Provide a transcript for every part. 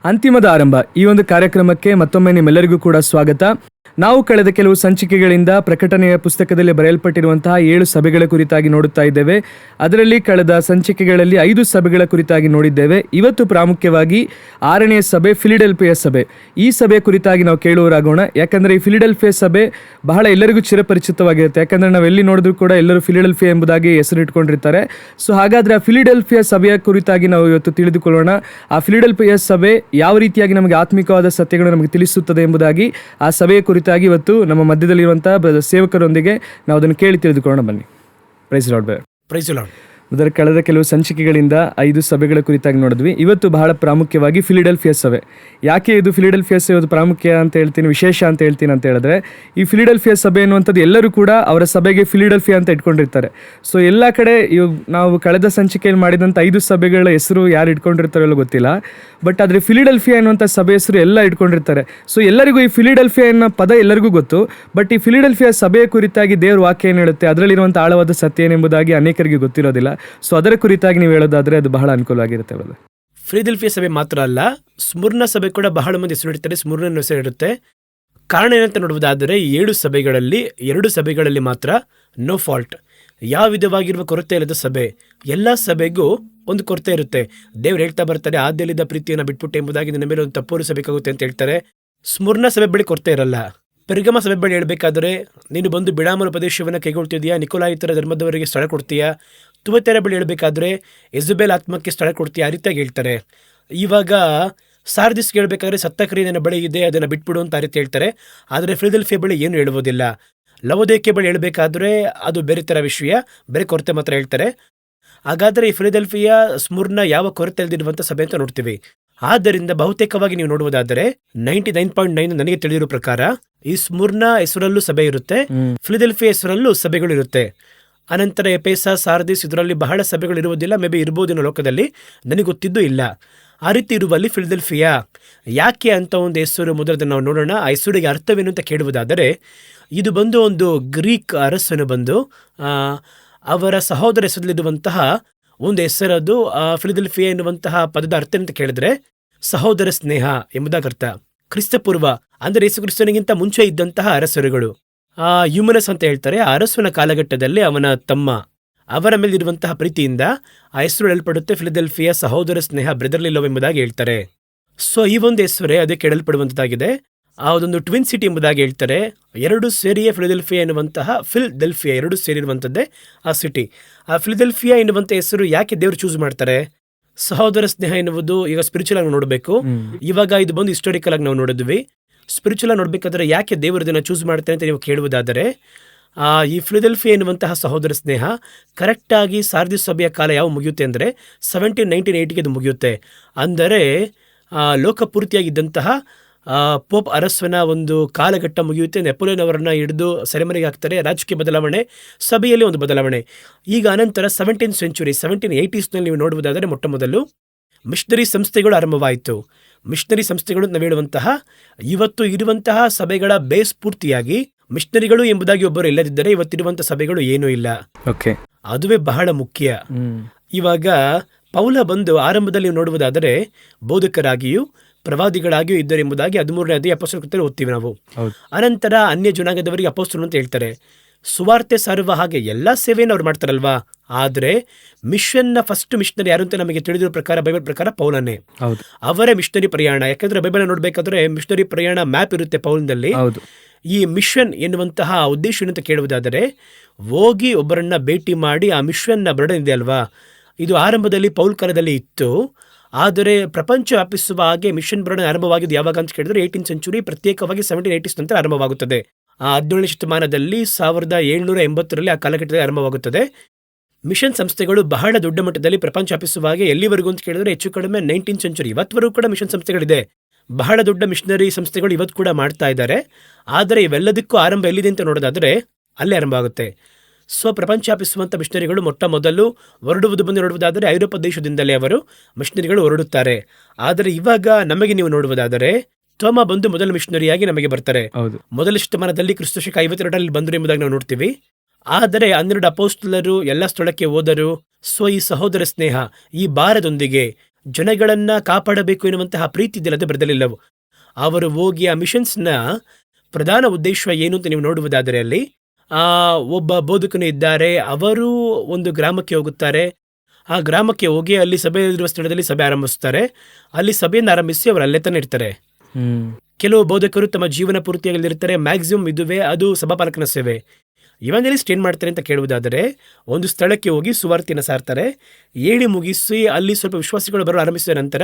ಅಂತಿಮದ ಆರಂಭ ಈ ಒಂದು ಕಾರ್ಯಕ್ರಮಕ್ಕೆ ಮತ್ತೊಮ್ಮೆ ನಿಮ್ಮೆಲ್ಲರಿಗೂ ಕೂಡ ಸ್ವಾಗತ. ನಾವು ಕಳೆದ ಕೆಲವು ಸಂಚಿಕೆಗಳಿಂದ ಪ್ರಕಟಣೆಯ ಪುಸ್ತಕದಲ್ಲಿ ಬರೆಯಲ್ಪಟ್ಟಿರುವಂತಹ 7 ಸಭೆಗಳ ಕುರಿತಾಗಿ ನೋಡುತ್ತಾ ಇದ್ದೇವೆ. ಅದರಲ್ಲಿ ಕಳೆದ ಸಂಚಿಕೆಗಳಲ್ಲಿ 5 ಸಭೆಗಳ ಕುರಿತಾಗಿ ನೋಡಿದ್ದೇವೆ. ಇವತ್ತು ಪ್ರಾಮುಖ್ಯವಾಗಿ 6ನೇ ಸಭೆ ಫಿಲಿಡೆಲ್ಫಿಯ ಸಭೆ. ಈ ಸಭೆ ಕುರಿತಾಗಿ ನಾವು ಕೇಳುವರಾಗೋಣ. ಯಾಕಂದರೆ ಈ ಫಿಲಿಡೆಲ್ಫಿಯ ಸಭೆ ಬಹಳ ಎಲ್ಲರಿಗೂ ಚಿರಪರಿಚಿತವಾಗಿರುತ್ತೆ. ಯಾಕಂದರೆ ನಾವು ಎಲ್ಲಿ ನೋಡಿದ್ರು ಕೂಡ ಎಲ್ಲರೂ ಫಿಲಿಡೆಲ್ಫಿಯಾ ಎಂಬುದಾಗಿ ಹೆಸರಿಟ್ಕೊಂಡಿರ್ತಾರೆ. ಸೊ ಹಾಗಾದರೆ ಆ ಫಿಲಿಡೆಲ್ಫಿಯ ಸಭೆಯ ಕುರಿತಾಗಿ ನಾವು ಇವತ್ತು ತಿಳಿದುಕೊಳ್ಳೋಣ. ಆ ಫಿಲಿಡೆಲ್ಫಿಯ ಸಭೆ ಯಾವ ರೀತಿಯಾಗಿ ನಮಗೆ ಆತ್ಮಿಕವಾದ ಸತ್ಯಗಳು ನಮಗೆ ತಿಳಿಸುತ್ತದೆ ಎಂಬುದಾಗಿ ಆ ಸಭೆಯ ಕುರಿತಾಗಿ ಇವತ್ತು ನಮ್ಮ ಮಧ್ಯದಲ್ಲಿರುವಂತಹ ಸೇವಕರೊಂದಿಗೆ ನಾವು ಅದನ್ನು ಕೇಳಿ ತಿಳಿದುಕೊಳ್ಳೋಣ. ಬನ್ನಿ. Praise Lord. Praise Lord. ಅದರ ಕಳೆದ ಕೆಲವು ಸಂಚಿಕೆಗಳಿಂದ 5 ಸಭೆಗಳ ಕುರಿತಾಗಿ ನೋಡಿದ್ವಿ. ಇವತ್ತು ಬಹಳ ಪ್ರಾಮುಖ್ಯವಾಗಿ ಫಿಲಿಡೆಲ್ಫಿಯ ಸಭೆ. ಯಾಕೆ ಇದು ಫಿಲಿಡೆಲ್ಫಿಯ ಸಭೆ ಇವತ್ತು ಪ್ರಾಮುಖ್ಯ ಅಂತ ಹೇಳ್ತೀನಿ, ವಿಶೇಷ ಅಂತ ಹೇಳ್ತೀನಿ ಅಂತ ಹೇಳಿದ್ರೆ, ಈ ಫಿಲಿಡೆಲ್ಫಿಯ ಸಭೆ ಎನ್ನುವಂಥದ್ದು ಎಲ್ಲರೂ ಕೂಡ ಅವರ ಸಭೆಗೆ ಫಿಲಿಡೆಲ್ಫಿಯಾ ಅಂತ ಇಟ್ಕೊಂಡಿರ್ತಾರೆ. ಸೊ ಎಲ್ಲ ಕಡೆ ನಾವು ಕಳೆದ ಸಂಚಿಕೆಯಲ್ಲಿ ಮಾಡಿದಂಥ 5 ಸಭೆಗಳ ಹೆಸರು ಯಾರು ಇಟ್ಕೊಂಡಿರ್ತಾರೋ ಗೊತ್ತಿಲ್ಲ, ಬಟ್ ಆದರೆ ಫಿಲಿಡೆಲ್ಫಿಯಾ ಎನ್ನುವಂಥ ಸಭೆ ಹೆಸರು ಎಲ್ಲ ಇಟ್ಕೊಂಡಿರ್ತಾರೆ. ಸೊ ಎಲ್ಲರಿಗೂ ಈ ಫಿಲಿಡೆಲ್ಫಿಯಾ ಅನ್ನೋ ಪದ ಎಲ್ಲರಿಗೂ ಗೊತ್ತು, ಬಟ್ ಈ ಫಿಲಿಡೆಲ್ಫಿಯಾ ಸಭೆಯ ಕುರಿತಾಗಿ ದೇವ್ರ ವಾಕ್ಯ ಏನು ಹೇಳುತ್ತೆ, ಅದರಲ್ಲಿರುವಂಥ ಆಳವಾದ ಸತ್ಯ ಏನೆಂಬುದಾಗಿ ಅನೇಕರಿಗೆ ಗೊತ್ತಿರೋದಿಲ್ಲ. ಸೊ ಅದರ ಕುರಿತಾಗಿ ನೀವು ಹೇಳೋದಾದ್ರೆ ಅದು ಬಹಳ ಅನುಕೂಲವಾಗಿರುತ್ತೆ. ಫಿಲಿಡೆಲ್ಫಿಯಾ ಸಭೆ ಮಾತ್ರ ಅಲ್ಲ, ಸ್ಮುರ್ನ ಸಭೆ ಕೂಡ ಬಹಳ ಮಂದಿ ಹೆಸರಿಡ್ತಾರೆ, ಸ್ಮುರ್ನ ಹೆಸರಿಡುತ್ತೆ. ಕಾರಣ ಏನಂತ ನೋಡುವುದಾದರೆ 7 ಸಭೆಗಳಲ್ಲಿ 2 ಸಭೆಗಳಲ್ಲಿ ಮಾತ್ರ ನೋ ಫಾಲ್ಟ್, ಯಾವ ವಿಧವಾಗಿರುವ ಕೊರತೆ ಇಲ್ಲದ ಸಭೆ. ಎಲ್ಲ ಸಭೆಗೂ ಒಂದು ಕೊರತೆ ಇರುತ್ತೆ. ದೇವ್ರು ಹೇಳ್ತಾ ಬರ್ತಾರೆ, ಆದ್ಯಲಿದ್ದ ಪ್ರೀತಿಯನ್ನು ಬಿಟ್ಬಿಟ್ಟು ಎಂಬುದಾಗಿ ನಿನ್ನ ಮೇಲೆ ಒಂದು ತಪ್ಪು ಸಭೆಗಾಗುತ್ತೆ ಅಂತ ಹೇಳ್ತಾರೆ. ಸ್ಮುರ್ನ ಸಭೆ ಬಳಿ ಕೊರತೆ ಇರಲ್ಲ. ಪೆರ್ಗಮ ಸಭೆ ಬಳಿ ಹೇಳ್ಬೇಕಾದ್ರೆ, ನೀನು ಬಂದು ಬಿಡಾಮಲ ಪ್ರದೇಶವನ್ನು ಕೈಗೊಳ್ತಿದೀಯಾ, ನಿಕೋಲಾಯಿತರ ಧರ್ಮದವರಿಗೆ ಸ್ಥಳ ಕೊಡ್ತೀಯಾ. ತುವತೆರ ಬಳಿ ಹೇಳ್ಬೇಕಾದ್ರೆ ಎಜುಬೇಲ್ ಆತ್ಮಕ್ಕೆ ಸ್ಥಳ ಕೊಡ್ತೀಯಾ, ಆ ರೀತಿಯಾಗಿ ಹೇಳ್ತಾರೆ. ಇವಾಗ ಸಾರ್ದಿಸ್ಗೆ ಹೇಳ್ಬೇಕಾದ್ರೆ ಸತ್ತ ಕ್ರಿಯೆ ನನ್ನ ಬಳಿ ಇದೆ, ಅದನ್ನು ಬಿಟ್ಬಿಡು ಅಂತ ಆ ರೀತಿ ಹೇಳ್ತಾರೆ. ಆದರೆ ಫಿಲಿಡೆಲ್ಫಿಯಾ ಬಳಿ ಏನು ಹೇಳುವುದಿಲ್ಲ. ಲವೋದಿಕೀಯ ಬಳಿ ಹೇಳ್ಬೇಕಾದ್ರೆ ಅದು ಬೇರೆ ಥರ ವಿಷಯ, ಬೇರೆ ಕೊರತೆ ಮಾತ್ರ ಹೇಳ್ತಾರೆ. ಹಾಗಾದರೆ ಈ ಫಿಲಿಡೆಲ್ಫಿಯಾ ಸ್ಮುರ್ನ ಯಾವ ಕೊರತೆ ಇಲ್ಲದಿರುವಂಥ ಸಭೆ ಅಂತ ನೋಡ್ತೀವಿ. ಆದ್ದರಿಂದ ಬಹುತೇಕವಾಗಿ ನೀವು ನೋಡುವುದಾದರೆ 99.9 ನನಗೆ ತಿಳಿದಿರೋ ಪ್ರಕಾರ ಈ ಸ್ಮುರ್ನ ಹೆಸರಲ್ಲೂ ಸಭೆ ಇರುತ್ತೆ, ಫಿಲಿಡೆಲ್ಫಿಯಾ ಹೆಸರಲ್ಲೂ ಸಭೆಗಳು ಇರುತ್ತೆ. ಅನಂತರ ಎಪೇಸ, ಸಾರ್ದಿಸ್ ಇದರಲ್ಲಿ ಬಹಳ ಸಭೆಗಳು ಇರುವುದಿಲ್ಲ, ಮೇ ಬಿ ಇರ್ಬೋದೇನೋ ಲೋಕದಲ್ಲಿ, ನನಗೆ ಗೊತ್ತಿದ್ದು ಇಲ್ಲ. ಆ ರೀತಿ ಇರುವಲ್ಲಿ ಫಿಲಿಡೆಲ್ಫಿಯಾ ಯಾಕೆ ಅಂತ ಒಂದು ಹೆಸರು ಮೊದಲದ ನಾವು ನೋಡೋಣ. ಆ ಹೆಸರಿಗೆ ಅರ್ಥವೇನು ಅಂತ ಕೇಳುವುದಾದರೆ, ಇದು ಬಂದು ಒಂದು ಗ್ರೀಕ್ ಅರಸನು ಬಂದು ಅವರ ಸಹೋದರ ಹೆಸರಲ್ಲಿರುವಂತಹ ಒಂದು ಹೆಸರದು. ಫಿಲಿಡೆಲ್ಫಿಯಾ ಎನ್ನುವಂತಹ ಪದದ ಅರ್ಥ ಅಂತ ಕೇಳಿದ್ರೆ ಸಹೋದರ ಸ್ನೇಹ ಎಂಬುದಾಗಿ ಅರ್ಥ. ಕ್ರಿಸ್ತಪೂರ್ವ ಅಂದರೆ ಯೇಸು ಕ್ರಿಸ್ತನಿಗಿಂತ ಮುಂಚೆ ಇದ್ದಂತಹ ಅರಸರುಗಳು, ಯುಮನಸ್ ಅಂತ ಹೇಳ್ತಾರೆ. ಆ ಅರಸನ ಕಾಲಘಟ್ಟದಲ್ಲಿ ಅವನ ತಮ್ಮ, ಅವರ ಮೇಲಿರುವಂತಹ ಪ್ರೀತಿಯಿಂದ ಆ ಹೆಸರು ಹೇಳಲ್ಪಡುತ್ತೆ ಫಿಲಿಡೆಲ್ಫಿಯಾ, ಸಹೋದರ ಸ್ನೇಹ, ಬ್ರದರ್ಲಿ ಲವ್ ಎಂಬುದಾಗಿ ಹೇಳ್ತಾರೆ. ಸೊ ಈ ಒಂದು ಹೆಸರೇ ಅದಕ್ಕೆ ಹೇಳಲ್ಪಡುವಂಥದ್ದಾಗಿದೆ. ಆ ಒಂದು ಟ್ವಿನ್ ಸಿಟಿ ಎಂಬುದಾಗಿ ಹೇಳ್ತಾರೆ. 2 ಸೇರಿಯೇ ಫಿಲಿಡೆಲ್ಫಿಯಾ ಎನ್ನುವಂತಹ ಫಿಲ್ಡೆಲ್ಫಿಯಾ 2 ಸೇರಿರುವಂಥದ್ದೇ ಆ ಸಿಟಿ. ಆ ಫಿಲಿಡೆಲ್ಫಿಯಾ ಎನ್ನುವಂಥ ಹೆಸರು ಯಾಕೆ ದೇವರು ಚೂಸ್ ಮಾಡ್ತಾರೆ? ಸಹೋದರ ಸ್ನೇಹ ಎನ್ನುವುದು ಈಗ ಸ್ಪಿರಿಚುವಲ್ ಆಗಿ ನೋಡಬೇಕು. ಇವಾಗ ಇದು ಬಂದು ಹಿಸ್ಟಾರಿಕಲ್ ಆಗಿ ನಾವು ನೋಡಿದ್ವಿ. ಸ್ಪಿರಿಚುವಲ್ ಆಗಿ ನೋಡ್ಬೇಕಾದ್ರೆ ಯಾಕೆ ದೇವರು ಇದನ್ನು ಚೂಸ್ ಮಾಡ್ತಾರೆ ಅಂತ ನೀವು ಕೇಳುವುದಾದರೆ, ಈ ಫಿಲಿಡೆಲ್ಫಿಯಾ ಎನ್ನುವಂತಹ ಸಹೋದರ ಸ್ನೇಹ ಕರೆಕ್ಟಾಗಿ ಸಾರ್ದಿಸ್ ಸಭೆಯ ಕಾಲ ಯಾವ ಮುಗಿಯುತ್ತೆ ಅಂದರೆ 1980 ಅದು ಮುಗಿಯುತ್ತೆ. ಅಂದರೆ ಲೋಕಪೂರ್ತಿಯಾಗಿದ್ದಂತಹ ಪೋಪ್ ಅರಸನ ಒಂದು ಕಾಲಘಟ್ಟ ಮುಗಿಯುತ್ತೆ. ನೆಪೋಲಿಯನ್ ಅವರನ್ನ ಹಿಡಿದು ಸೆರೆಮನೆಗೆ ಹಾಕ್ತಾರೆ. ರಾಜಕೀಯ ಬದಲಾವಣೆ, ಸಭೆಯಲ್ಲಿ ಒಂದು ಬದಲಾವಣೆ. ಈಗ ಅನಂತರ 1780s ನೀವು ನೋಡುವುದಾದರೆ ಮೊಟ್ಟ ಮೊದಲು ಮಿಷನರಿ ಸಂಸ್ಥೆಗಳು ಆರಂಭವಾಯಿತು. ಮಿಷನರಿ ಸಂಸ್ಥೆಗಳು ನಾವು ಹೇಳುವಂತಹ ಇವತ್ತು ಇರುವಂತಹ ಸಭೆಗಳ ಬೇಸ್ ಪೂರ್ತಿಯಾಗಿ ಮಿಷನರಿಗಳು ಎಂಬುದಾಗಿ ಒಬ್ಬರು ಇಲ್ಲದಿದ್ದರೆ ಇವತ್ತಿರುವಂತಹ ಸಭೆಗಳು ಏನೂ ಇಲ್ಲ. ಅದುವೇ ಬಹಳ ಮುಖ್ಯ. ಇವಾಗ ಪೌಲ ಬಂದು ಆರಂಭದಲ್ಲಿ ನೋಡುವುದಾದರೆ ಬೋಧಕರಾಗಿಯೂ ಪ್ರವಾದಿಗಳಾಗಿಯೂ ಇದ್ದರು ಎಂಬುದಾಗಿ 13ನೇ ಅಧ್ಯಾಯ ಅಪೊಸ್ತಲರ ಕೃತ್ಯದಲ್ಲಿ ಓದ್ತೀವಿ ನಾವು. ಅನಂತರ ಅನ್ಯ ಜನಾಂಗದವರಿಗೆ ಅಪೊಸ್ತಲರು ಅಂತ ಹೇಳ್ತಾರೆ. ಸುವಾರ್ತೆ ಸಾರುವ ಹಾಗೆ ಎಲ್ಲ ಸೇವೆಯನ್ನು ಅವ್ರು ಮಾಡ್ತಾರಲ್ವಾ. ಆದರೆ ಮಿಷನ್ನ ಫಸ್ಟ್ ಮಿಷನರಿ ಯಾರು ಅಂತ ನಮಗೆ ತಿಳಿದಿರೋ ಪ್ರಕಾರ, ಬೈಬಲ್ ಪ್ರಕಾರ ಪೌಲನೇ. ಅವರೇ ಮಿಷನರಿ ಪ್ರಯಾಣ. ಯಾಕಂದ್ರೆ ಬೈಬಲ್ ನೋಡ್ಬೇಕಾದ್ರೆ ಮಿಷನರಿ ಪ್ರಯಾಣ ಮ್ಯಾಪ್ ಇರುತ್ತೆ ಪೌಲನಲ್ಲಿ. ಈ ಮಿಷನ್ ಎನ್ನುವಂತಹ ಉದ್ದೇಶ ಅಂತ ಕೇಳುವುದಾದರೆ, ಹೋಗಿ ಒಬ್ಬರನ್ನ ಭೇಟಿ ಮಾಡಿ ಆ ಮಿಷನ್ನ ಬರ್ಡನ್ ಇದೆ ಅಲ್ವಾ, ಇದು ಆರಂಭದಲ್ಲಿ ಪೌಲ್ ಕಾಲದಲ್ಲಿ ಇತ್ತು. ಆದರೆ ಪ್ರಪಂಚ ವ್ಯಾಪಿಸುವ ಹಾಗೆ ಮಿಷನ್ ಬರ್ಡನ್ ಆರಂಭವಾಗಿದ್ದು ಯಾವಾಗ ಅಂತ ಕೇಳಿದ್ರೆ 18th ಸೆಂಚುರಿ, ಪ್ರತ್ಯೇಕವಾಗಿ 1780s ನಂತರ ಆರಂಭವಾಗುತ್ತದೆ. 17ನೇ ಶತಮಾನದಲ್ಲಿ 1780ರಲ್ಲಿ ಆ ಕಾಲಘಟ್ಟದಲ್ಲಿ ಆರಂಭವಾಗುತ್ತದೆ. ಮಿಷನ್ ಸಂಸ್ಥೆಗಳು ಬಹಳ ದೊಡ್ಡ ಮಟ್ಟದಲ್ಲಿ ಪ್ರಪಂಚ ವ್ಯಾಪಿಸುವ ಹಾಗೆ ಎಲ್ಲಿವರೆಗೂ ಅಂತ ಕೇಳಿದ್ರೆ ಹೆಚ್ಚು ಕಡಿಮೆ 19th ಸೆಂಚುರಿ ಇವತ್ತವರೆಗೂ ಕೂಡ ಮಿಷನ್ ಸಂಸ್ಥೆಗಳಿದೆ. ಬಹಳ ದೊಡ್ಡ ಮಿಷನರಿ ಸಂಸ್ಥೆಗಳು ಇವತ್ತು ಕೂಡ ಮಾಡ್ತಾ ಇದ್ದಾರೆ. ಆದರೆ ಇವೆಲ್ಲದಕ್ಕೂ ಆರಂಭ ಎಲ್ಲಿದೆ ಅಂತ ನೋಡೋದಾದರೆ ಅಲ್ಲೇ ಆರಂಭ ಆಗುತ್ತೆ. ಪ್ರಪಂಚ ವ್ಯಾಪಿಸುವಂಥ ಮಿಷನರಿಗಳು ಮೊಟ್ಟ ಮೊದಲು ಹೊರಡುವುದು ಬಂದು ನೋಡುವುದಾದರೆ ಐರೋಪ್ಯ ದೇಶದಿಂದಲೇ ಅವರು ಮಿಷನರಿಗಳು ಹೊರಡುತ್ತಾರೆ. ಆದರೆ ಇವಾಗ ನಮಗೆ ನೀವು ನೋಡುವುದಾದರೆ ಥೋಮ ಬಂದು ಮೊದಲ ಮಿಷನರಿಯಾಗಿ ನಮಗೆ ಬರ್ತಾರೆ. ಮೊದಲ ಶತಮಾನದಲ್ಲಿ ಕ್ರಿಸ್ತಶಕ 52ರಲ್ಲಿ ಬಂದರು ಎಂಬುದಾಗಿ ನಾವು ನೋಡ್ತೀವಿ. ಆದರೆ 12 ಅಪೊಸ್ತಲರು ಎಲ್ಲ ಸ್ಥಳಕ್ಕೆ ಹೋದರು. ಈ ಸಹೋದರ ಸ್ನೇಹ, ಈ ಭಾರದೊಂದಿಗೆ ಜನಗಳನ್ನ ಕಾಪಾಡಬೇಕು ಎನ್ನುವಂತಹ ಪ್ರೀತಿ ಇದೆಯಲ್ಲ ಬರೆದಲಿಲ್ಲವು. ಅವರು ಹೋಗಿ ಆ ಮಿಷನ್ಸ್ನ ಪ್ರಧಾನ ಉದ್ದೇಶ ಏನು ಅಂತ ನೀವು ನೋಡುವುದಾದರೆ ಅಲ್ಲಿ ಒಬ್ಬ ಬೋಧಕನು ಇದ್ದಾರೆ. ಅವರು ಒಂದು ಗ್ರಾಮಕ್ಕೆ ಹೋಗುತ್ತಾರೆ. ಆ ಗ್ರಾಮಕ್ಕೆ ಹೋಗಿ ಅಲ್ಲಿ ಸಭೆ ಇರುವ ಸ್ಥಳದಲ್ಲಿ ಸಭೆ ಆರಂಭಿಸ್ತಾರೆ. ಅಲ್ಲಿ ಸಭೆಯನ್ನು ಆರಂಭಿಸಿ ಅವರು ಅಲ್ಲೇ ತಾನೇ ಇರ್ತಾರೆ. ಕೆಲವು ಬೋಧಕರು ತಮ್ಮ ಜೀವನ ಪೂರ್ತಿಯಾಗಿರ್ತಾರೆ. ಮ್ಯಾಕ್ಸಿಮಮ್ ಇದುವೇ ಅದು ಸಭಾಪಾಲಕನ ಸೇವೆ. ಇವಾಂಜಲಿಸ್ಟ್ ಏನ್ ಮಾಡ್ತಾರೆ ಅಂತ ಕೇಳುವುದಾದರೆ, ಒಂದು ಸ್ಥಳಕ್ಕೆ ಹೋಗಿ ಸುವಾರ್ತೆಯನ್ನು ಸಾರ್ತಾರೆ. ಹೇಳಿ ಮುಗಿಸಿ ಅಲ್ಲಿ ಸ್ವಲ್ಪ ವಿಶ್ವಾಸಿಗಳು ಬರೋ ಆರಂಭಿಸಿದ ನಂತರ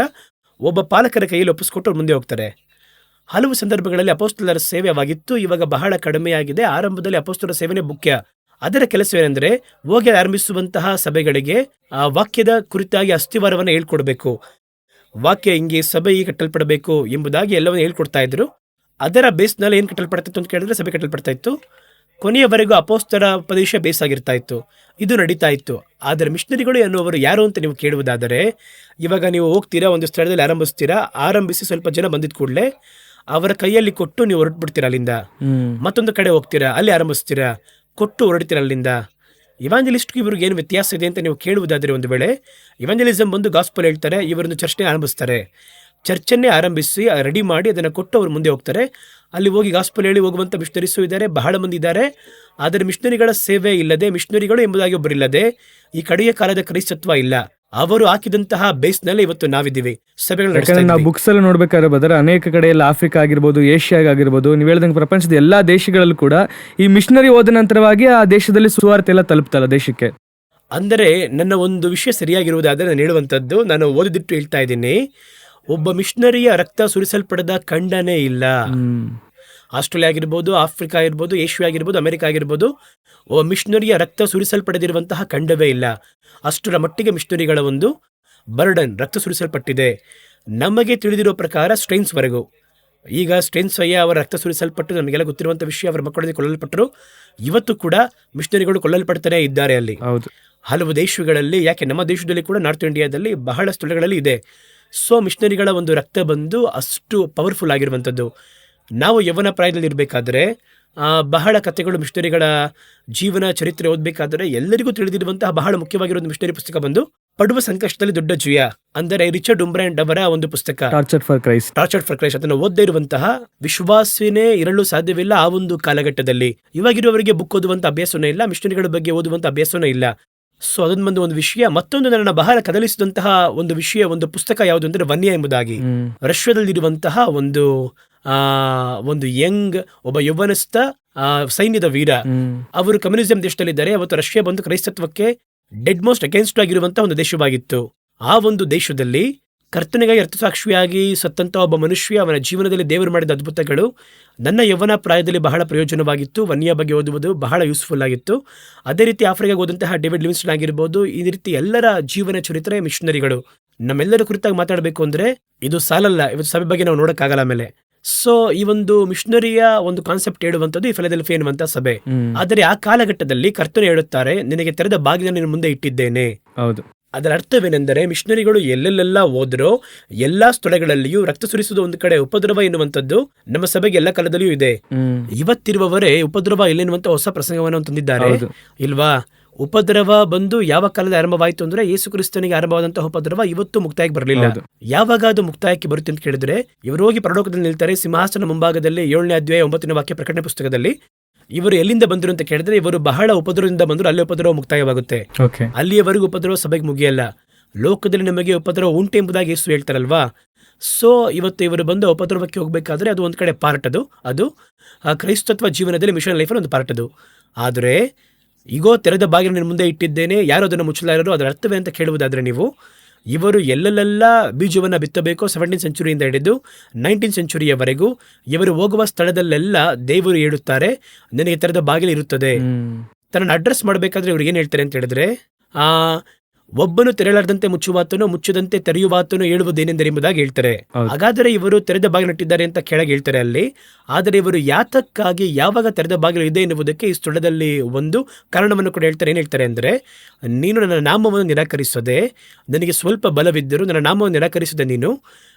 ಒಬ್ಬ ಪಾಲಕರ ಕೈಯಲ್ಲಿ ಒಪ್ಪಿಸ್ಕೊಟ್ಟು ಮುಂದೆ ಹೋಗ್ತಾರೆ. ಹಲವು ಸಂದರ್ಭಗಳಲ್ಲಿ ಅಪೊಸ್ತಲರ ಸೇವೆವಾಗಿತ್ತು, ಇವಾಗ ಬಹಳ ಕಡಿಮೆಯಾಗಿದೆ. ಆರಂಭದಲ್ಲಿ ಅಪೊಸ್ತಲರ ಸೇವೆನೇ ಮುಖ್ಯ. ಅದರ ಕೆಲಸವೇನೆಂದರೆ ಹೋಗಿ ಆರಂಭಿಸುವಂತಹ ಸಭೆಗಳಿಗೆ ಆ ವಾಕ್ಯದ ಕುರಿತಾಗಿ ಅಸ್ಥಿವಾರವನ್ನು ಹೇಳ್ಕೊಡ್ಬೇಕು. ವಾಕ್ಯ ಹಿಂಗೆ, ಸಭೆ ಹೀಗೆ ಕಟ್ಟಲ್ಪಡಬೇಕು ಎಂಬುದಾಗಿ ಎಲ್ಲವನ್ನು ಹೇಳ್ಕೊಡ್ತಾ ಇದ್ರು. ಅದರ ಬೇಸ್ನಲ್ಲಿ ಏನು ಕಟ್ಟಲ್ಪಡ್ತಿತ್ತು ಅಂತ ಕೇಳಿದ್ರೆ ಸಭೆ ಕಟ್ಟಲ್ಪಡ್ತಾ ಇತ್ತು. ಕೊನೆಯವರೆಗೂ ಅಪೊಸ್ತಲರ ಉಪದೇಶ ಬೇಸಾಗಿರ್ತಾ ಇತ್ತು. ಇದು ನಡೀತಾ ಇತ್ತು. ಆದರೆ ಮಿಷನರಿಗಳು ಎನ್ನುವರು ಯಾರು ಅಂತ ನೀವು ಕೇಳುವುದಾದರೆ, ಇವಾಗ ನೀವು ಹೋಗ್ತೀರಾ, ಒಂದು ಸ್ಥಳದಲ್ಲಿ ಆರಂಭಿಸ್ತೀರಾ, ಆರಂಭಿಸಿ ಸ್ವಲ್ಪ ಜನ ಬಂದಿದ್ದ ಕೂಡಲೇ ಅವರ ಕೈಯಲ್ಲಿ ಕೊಟ್ಟು ನೀವು ಹೊರಟ್ಬಿಡ್ತೀರಾ. ಅಲ್ಲಿಂದ ಮತ್ತೊಂದು ಕಡೆ ಹೋಗ್ತೀರಾ, ಅಲ್ಲಿ ಆರಂಭಿಸ್ತೀರಾ, ಕೊಟ್ಟು ಹೊರಡ್ತೀರಾ ಅಲ್ಲಿಂದ. ಇವಾಂಜಲಿಸ್ಟ್ಗೂ ಇವ್ರಿಗೆ ಏನು ವ್ಯತ್ಯಾಸ ಇದೆ ಅಂತ ನೀವು ಕೇಳುವುದಾದರೆ, ಒಂದು ವೇಳೆ ಇವಾಂಜಲಿಸಮ್ ಬಂದು ಗಾಸ್ಪಲ್ ಹೇಳ್ತಾರೆ, ಇವರನ್ನು ಚರ್ಚ್ನೇ ಆರಂಭಿಸ್ತಾರೆ. ಚರ್ಚನ್ನೇ ಆರಂಭಿಸಿ ರೆಡಿ ಮಾಡಿ ಅದನ್ನು ಕೊಟ್ಟು ಅವರು ಮುಂದೆ ಹೋಗ್ತಾರೆ. ಅಲ್ಲಿ ಹೋಗಿ ಗಾಸ್ಪಲ್ ಹೇಳಿ ಹೋಗುವಂಥ ಮಿಷನರೀಸು ಇದ್ದಾರೆ, ಬಹಳ ಮಂದಿ ಇದ್ದಾರೆ. ಆದರೆ ಮಿಷನರಿಗಳ ಸೇವೆ ಇಲ್ಲದೆ, ಮಿಷನರಿಗಳು ಎಂಬುದಾಗಿ ಒಬ್ಬರಿಲ್ಲದೆ ಈ ಕಡೆಯ ಕಾಲದ ಕ್ರೈಸ್ತತ್ವ ಇಲ್ಲ. ಅವರು ಹಾಕಿದಂತಹ ಬೇಸ್ನಲ್ಲಿ ಇವತ್ತು ನಾವಿದ್ದೀವಿ, ಸಭೆಗಳು ನಡೆಸ್ತಾ ನಾವು ಇದ್ದೀವಿ. ಬುಕ್ಸ್ ಅಲ್ಲಿ ನೋಡ್ಬೇಕಾದ್ರೆ ಬದರ ಅನೇಕ ಕಡೆಯಲ್ಲಿ ಆಫ್ರಿಕಾ ಆಗಿರ್ಬೋದು, ಏಷ್ಯಾ ಆಗಿರ್ಬೋದು, ನೀವು ಹೇಳ್ದಂಗೆ ಪ್ರಪಂಚದ ಎಲ್ಲಾ ದೇಶಗಳಲ್ಲೂ ಕೂಡ ಈ ಮಿಷನರಿ ಹೋದ ನಂತರವಾಗಿ ಆ ದೇಶದಲ್ಲಿ ಸುವಾರ್ತೆ ಎಲ್ಲ ತಲುಪ್ತಲ್ಲ ದೇಶಕ್ಕೆ. ಅಂದರೆ ನನ್ನ ಒಂದು ವಿಷಯ ಸರಿಯಾಗಿರುವುದಾದರೆ ನಾನು ಹೇಳುವಂಥದ್ದು, ನಾನು ಓದಿದಿಟ್ಟು ಹೇಳ್ತಾ ಇದ್ದೀನಿ, ಒಬ್ಬ ಮಿಷನರಿಯ ರಕ್ತ ಸುರಿಸಲ್ಪಡದ ಖಂಡನೇ ಇಲ್ಲ. ಆಸ್ಟ್ರೇಲಿಯಾ ಆಗಿರ್ಬೋದು, ಆಫ್ರಿಕಾ ಆಗಿರ್ಬೋದು, ಏಷ್ಯಾ ಆಗಿರ್ಬೋದು, ಅಮೆರಿಕ ಆಗಿರ್ಬೋದು, ಒಬ್ಬ ಮಿಷನರಿಯ ರಕ್ತ ಸುರಿಸಲ್ಪಡದಿರುವಂತಹ ಖಂಡವೇ ಇಲ್ಲ. ಅಷ್ಟರ ಮಟ್ಟಿಗೆ ಮಿಷನರಿಗಳ ಒಂದು ಬರ್ಡನ್, ರಕ್ತ ಸುರಿಸಲ್ಪಟ್ಟಿದೆ. ನಮಗೆ ತಿಳಿದಿರೋ ಪ್ರಕಾರ ಸ್ಟ್ರೈನ್ಸ್ವರೆಗೂ, ಈಗ ಸ್ಟ್ರೈನ್ಸ್ ಅಯ್ಯ ಅವರ ರಕ್ತ ಸುರಿಸಲ್ಪಟ್ಟು ನಮಗೆಲ್ಲ ಗೊತ್ತಿರುವಂಥ ವಿಷಯ, ಅವರ ಮಕ್ಕಳಲ್ಲಿ ಕೊಲ್ಲಲ್ಪಟ್ಟರು. ಇವತ್ತು ಕೂಡ ಮಿಷನರಿಗಳು ಕೊಲ್ಲಲ್ಪಡ್ತಾನೆ ಇದ್ದಾರೆ ಅಲ್ಲಿ. ಹೌದು, ಹಲವು ದೇಶಗಳಲ್ಲಿ, ಯಾಕೆ ನಮ್ಮ ದೇಶದಲ್ಲಿ ಕೂಡ ನಾರ್ತ್ ಇಂಡಿಯಾದಲ್ಲಿ ಬಹಳ ಸ್ಥಳಗಳಲ್ಲಿ ಇದೆ. ಸೊ ಮಿಷನರಿಗಳ ಒಂದು ರಕ್ತ ಬಂದು ಅಷ್ಟು ಪವರ್ಫುಲ್ ಆಗಿರುವಂಥದ್ದು. ನಾವು ಯೌವನ ಪ್ರಾಯದಲ್ಲಿ ಇರಬೇಕಾದ್ರೆ ಬಹಳ ಕಥೆಗಳು, ಮಿಷನರಿಗಳ ಜೀವನ ಚರಿತ್ರೆ ಓದಬೇಕಾದ್ರೆ ಎಲ್ಲರಿಗೂ ತಿಳಿದಿರುವಂತಹ ಬಹಳ ಮುಖ್ಯವಾಗಿರೋ ಮಿಷನರಿ ಪುಸ್ತಕ ಬಂದು ಪಡುವ ಸಂಕಷ್ಟದಲ್ಲಿ ದೊಡ್ಡ ಜಯ, ಅಂದರೆ ರಿಚರ್ಡ್ ಉಂಬ್ರಾಂಡ್ ಅವರ ಒಂದು ಪುಸ್ತಕ ಟಾರ್ಚರ್ಡ್ ಫಾರ್ ಕ್ರೈಸ್ಟ್. ಅದನ್ನು ಓದದೇ ಇರುವಂತಹ ವಿಶ್ವಾಸನೇ ಇರಲು ಸಾಧ್ಯವಿಲ್ಲ ಆ ಒಂದು ಕಾಲಘಟ್ಟದಲ್ಲಿ. ಇವಾಗಿರುವವರಿಗೆ ಬುಕ್ ಓದುವಂತ ಅಭ್ಯಾಸನೇ ಇಲ್ಲ, ಮಿಷನರಿಗಳ ಬಗ್ಗೆ ಓದುವಂತ ಅಭ್ಯಾಸನೇ ಇಲ್ಲ. ಸೊ ಅದೊಂದು ಒಂದು ವಿಷಯ. ಮತ್ತೊಂದು ನನ್ನ ಬಹಳ ಕದಲಿಸಿದಂತಹ ಒಂದು ವಿಷಯ, ಒಂದು ಪುಸ್ತಕ ಯಾವುದು ಅಂದ್ರೆ ವನ್ಯ ಎಂಬುದಾಗಿ. ರಷ್ಯಾದಲ್ಲಿರುವಂತಹ ಒಂದು ಯಂಗ್, ಒಬ್ಬ ಯೌವನಸ್ಥ ಸೈನ್ಯದ ವೀರ. ಅವರು ಕಮ್ಯುನಿಸಂ ದೇಶದಲ್ಲಿದ್ದಾರೆ. ಅವತ್ತು ರಷ್ಯಾ ಬಂದು ಕ್ರೈಸ್ತತ್ವಕ್ಕೆ ಡೆಡ್ ಮೋಸ್ಟ್ ಅಗೇನ್ಸ್ಟ್ ಆಗಿರುವಂತಹ ಒಂದು ದೇಶವಾಗಿತ್ತು. ಆ ಒಂದು ದೇಶದಲ್ಲಿ ಕರ್ತನಿಗಾಗಿ ರಕ್ತಸಾಕ್ಷಿಯಾಗಿ ಸತ್ತಂತ ಒಬ್ಬ ಮನುಷ್ಯ, ಅವನ ಜೀವನದಲ್ಲಿ ದೇವರು ಮಾಡಿದ ಅದ್ಭುತಗಳು ನನ್ನ ಯೌವನ ಪ್ರಾಯದಲ್ಲಿ ಬಹಳ ಪ್ರಯೋಜನವಾಗಿತ್ತು. ವನ್ಯ ಬಗ್ಗೆ ಓದುವುದು ಬಹಳ ಯೂಸ್ಫುಲ್ ಆಗಿತ್ತು. ಅದೇ ರೀತಿ ಆಫ್ರಿಕಾಗೆ ಹೋದಂತಹ ಡೇವಿಡ್ ಲಿವಿಂಗ್ಸ್ಟನ್ ಆಗಿರ್ಬೋದು, ಈ ರೀತಿ ಎಲ್ಲರ ಜೀವನ ಚರಿತ್ರೆ, ಮಿಷನರಿಗಳು ನಮ್ಮೆಲ್ಲರ ಕುರಿತಾಗಿ ಮಾತಾಡಬೇಕು ಅಂದ್ರೆ ಇದು ಸಾಲಲ್ಲ. ಇವತ್ತು ಸಭೆ ಬಗ್ಗೆ ನಾವು ನೋಡಕ್ಕಾಗಲ್ಲ ಮೇಲೆ. ಸೊ ಈ ಒಂದು ಮಿಷನರಿಯ ಒಂದು ಕಾನ್ಸೆಪ್ಟ್ ಹೇಳುವಂಥದ್ದು ಈ ಫಿಲಡೆಲ್ಫಿಯಾ ಎನ್ನುವಂತ ಸಭೆ. ಆದರೆ ಆ ಕಾಲಘಟ್ಟದಲ್ಲಿ ಕರ್ತನು ಹೇಳುತ್ತಾರೆ, ನಿನಗೆ ತೆರೆದ ಬಾಗಿಲ ನಿನ್ನ ಮುಂದೆ ಇಟ್ಟಿದ್ದೇನೆ. ಹೌದು, ಅದರ ಅರ್ಥವೇನೆಂದರೆ ಮಿಷನರಿಗಳು ಎಲ್ಲೆಲ್ಲೆಲ್ಲ ಹೋದ್ರೋ ಎಲ್ಲಾ ಸ್ಥಳಗಳಲ್ಲಿಯೂ ರಕ್ತ ಸುರಿಸುವುದು ಒಂದು ಕಡೆ, ಉಪದ್ರವ ಎನ್ನುವಂಥದ್ದು ನಮ್ಮ ಸಭೆಗೆ ಎಲ್ಲ ಕಾಲದಲ್ಲಿಯೂ ಇದೆ. ಇವತ್ತಿರುವವರೇ ಉಪದ್ರವ ಇಲ್ಲೆನ್ನುವಂತ ಹೊಸ ಪ್ರಸಂಗವನ್ನು ತಂದಿದ್ದಾರೆ ಇಲ್ವಾ? ಉಪದ್ರವ ಬಂದು ಯಾವ ಕಾಲದ ಆರಂಭವಾಯಿತು ಅಂದ್ರೆ ಯೇಸು ಕ್ರಿಸ್ತನಿಗೆ ಆರಂಭವಾದಂತಹ ಉಪದ್ರವ ಇವತ್ತು ಮುಕ್ತಾಯಕ್ಕೆ ಬರಲಿಲ್ಲ. ಯಾವಾಗ ಅದು ಮುಕ್ತಾಯಕ್ಕೆ ಬರುತ್ತೆ ಅಂತ ಕೇಳಿದ್ರೆ, ಇವರು ಹೋಗಿ ಪರಲೋಕದಲ್ಲಿ ನಿಲ್ತಾರೆ, ಸಿಂಹಾಸನ ಮುಂಭಾಗದಲ್ಲಿ 7ನೇ ಅಧ್ಯಾಯ 9ನೇ ವಾಕ್ಯ ಪ್ರಕಟಣೆ ಪುಸ್ತಕದಲ್ಲಿ. ಇವರು ಎಲ್ಲಿಂದ ಬಂದರು ಅಂತ ಕೇಳಿದ್ರೆ, ಇವರು ಬಹಳ ಉಪದ್ರವದಿಂದ ಬಂದರು, ಅಲ್ಲಿ ಉಪದ್ರವ ಮುಕ್ತಾಯವಾಗುತ್ತೆ. ಅಲ್ಲಿಯವರೆಗೂ ಉಪದ್ರವ ಸಭೆಗೆ ಮುಗಿಯಲ್ಲ. ಲೋಕದಲ್ಲಿ ನಮಗೆ ಉಪದ್ರವ ಉಂಟು ಎಂಬುದಾಗಿ ಯೇಸು ಹೇಳ್ತಾರಲ್ವಾ? ಸೊ ಇವತ್ತು ಇವರು ಬಂದು ಉಪದ್ರವಕ್ಕೆ ಹೋಗ್ಬೇಕಾದ್ರೆ ಅದು ಒಂದು ಕಡೆ ಪಾರ್ಟ್, ಅದು ಕ್ರೈಸ್ತತ್ವ ಜೀವನದಲ್ಲಿ ಮಿಷನ್ ಲೈಫಲ್ಲಿ ಒಂದು ಪಾರ್ಟ್ ಅದು. ಆದರೆ ಈಗೋ ತೆರೆದ ಬಾಗಿಲು ನಿನ್ನ ಮುಂದೆ ಇಟ್ಟಿದ್ದೇನೆ, ಯಾರು ಅದನ್ನು ಮುಚ್ಚಲಾರರು. ಅದರ ಅರ್ಥವೇ ಅಂತ ಕೇಳುವುದಾದ್ರೆ, ನೀವು ಇವರು ಎಲ್ಲೆಲ್ಲ ಬೀಜವನ್ನು ಬಿತ್ತಬೇಕೋ 17ನೇ ಸೆಂಚುರಿಯಿಂದ ಹಿಡಿದು 19ನೇ ಸೆಂಚುರಿಯವರೆಗೂ ಇವರು ಹೋಗುವ ಸ್ಥಳದಲ್ಲೆಲ್ಲ ದೇವರು ಹೇಳುತ್ತಾರೆ, ನಿನಗೆ ತೆರೆದ ಬಾಗಿಲು ಇರುತ್ತದೆ. ತನ್ನ ಅಡ್ರೆಸ್ ಮಾಡಬೇಕಾದ್ರೆ ಇವ್ರಿಗೆ ಏನು ಹೇಳ್ತಾರೆ ಅಂತ ಹೇಳಿದ್ರೆ, ಒಬ್ಬನು ತೆರೆಯಲಾರದಂತೆ ಮುಚ್ಚುವಾತನು, ಮುಚ್ಚದಂತೆ ತೆರೆಯುವಾತನು ಹೇಳುವುದೇನೆಂದರೆ ಎಂಬುದಾಗಿ ಹೇಳ್ತಾರೆ. ಹಾಗಾದರೆ ಇವರು ತೆರೆದ ಬಾಗಿಲಿಟ್ಟಿದ್ದಾರೆ ಅಂತ ಕೆಳಗೆ ಹೇಳ್ತಾರೆ ಅಲ್ಲಿ. ಆದರೆ ಇವರು ಯಾತಕ್ಕಾಗಿ, ಯಾವಾಗ ತೆರೆದ ಬಾಗಿಲು ಇದೆ ಎನ್ನುವುದಕ್ಕೆ ಈ ಸ್ಥಳದಲ್ಲಿ ಒಂದು ಕಾರಣವನ್ನು ಕೂಡ ಹೇಳ್ತಾರೆ. ಏನು ಹೇಳ್ತಾರೆ ಅಂದರೆ, ನೀನು ನನ್ನ ನಾಮವನ್ನು ನಿರಾಕರಿಸದೆ, ನನಗೆ ಸ್ವಲ್ಪ ಬಲವಿದ್ದರೂ ನನ್ನ ನಾಮವನ್ನು ನಿರಾಕರಿಸದೆ ನೀನು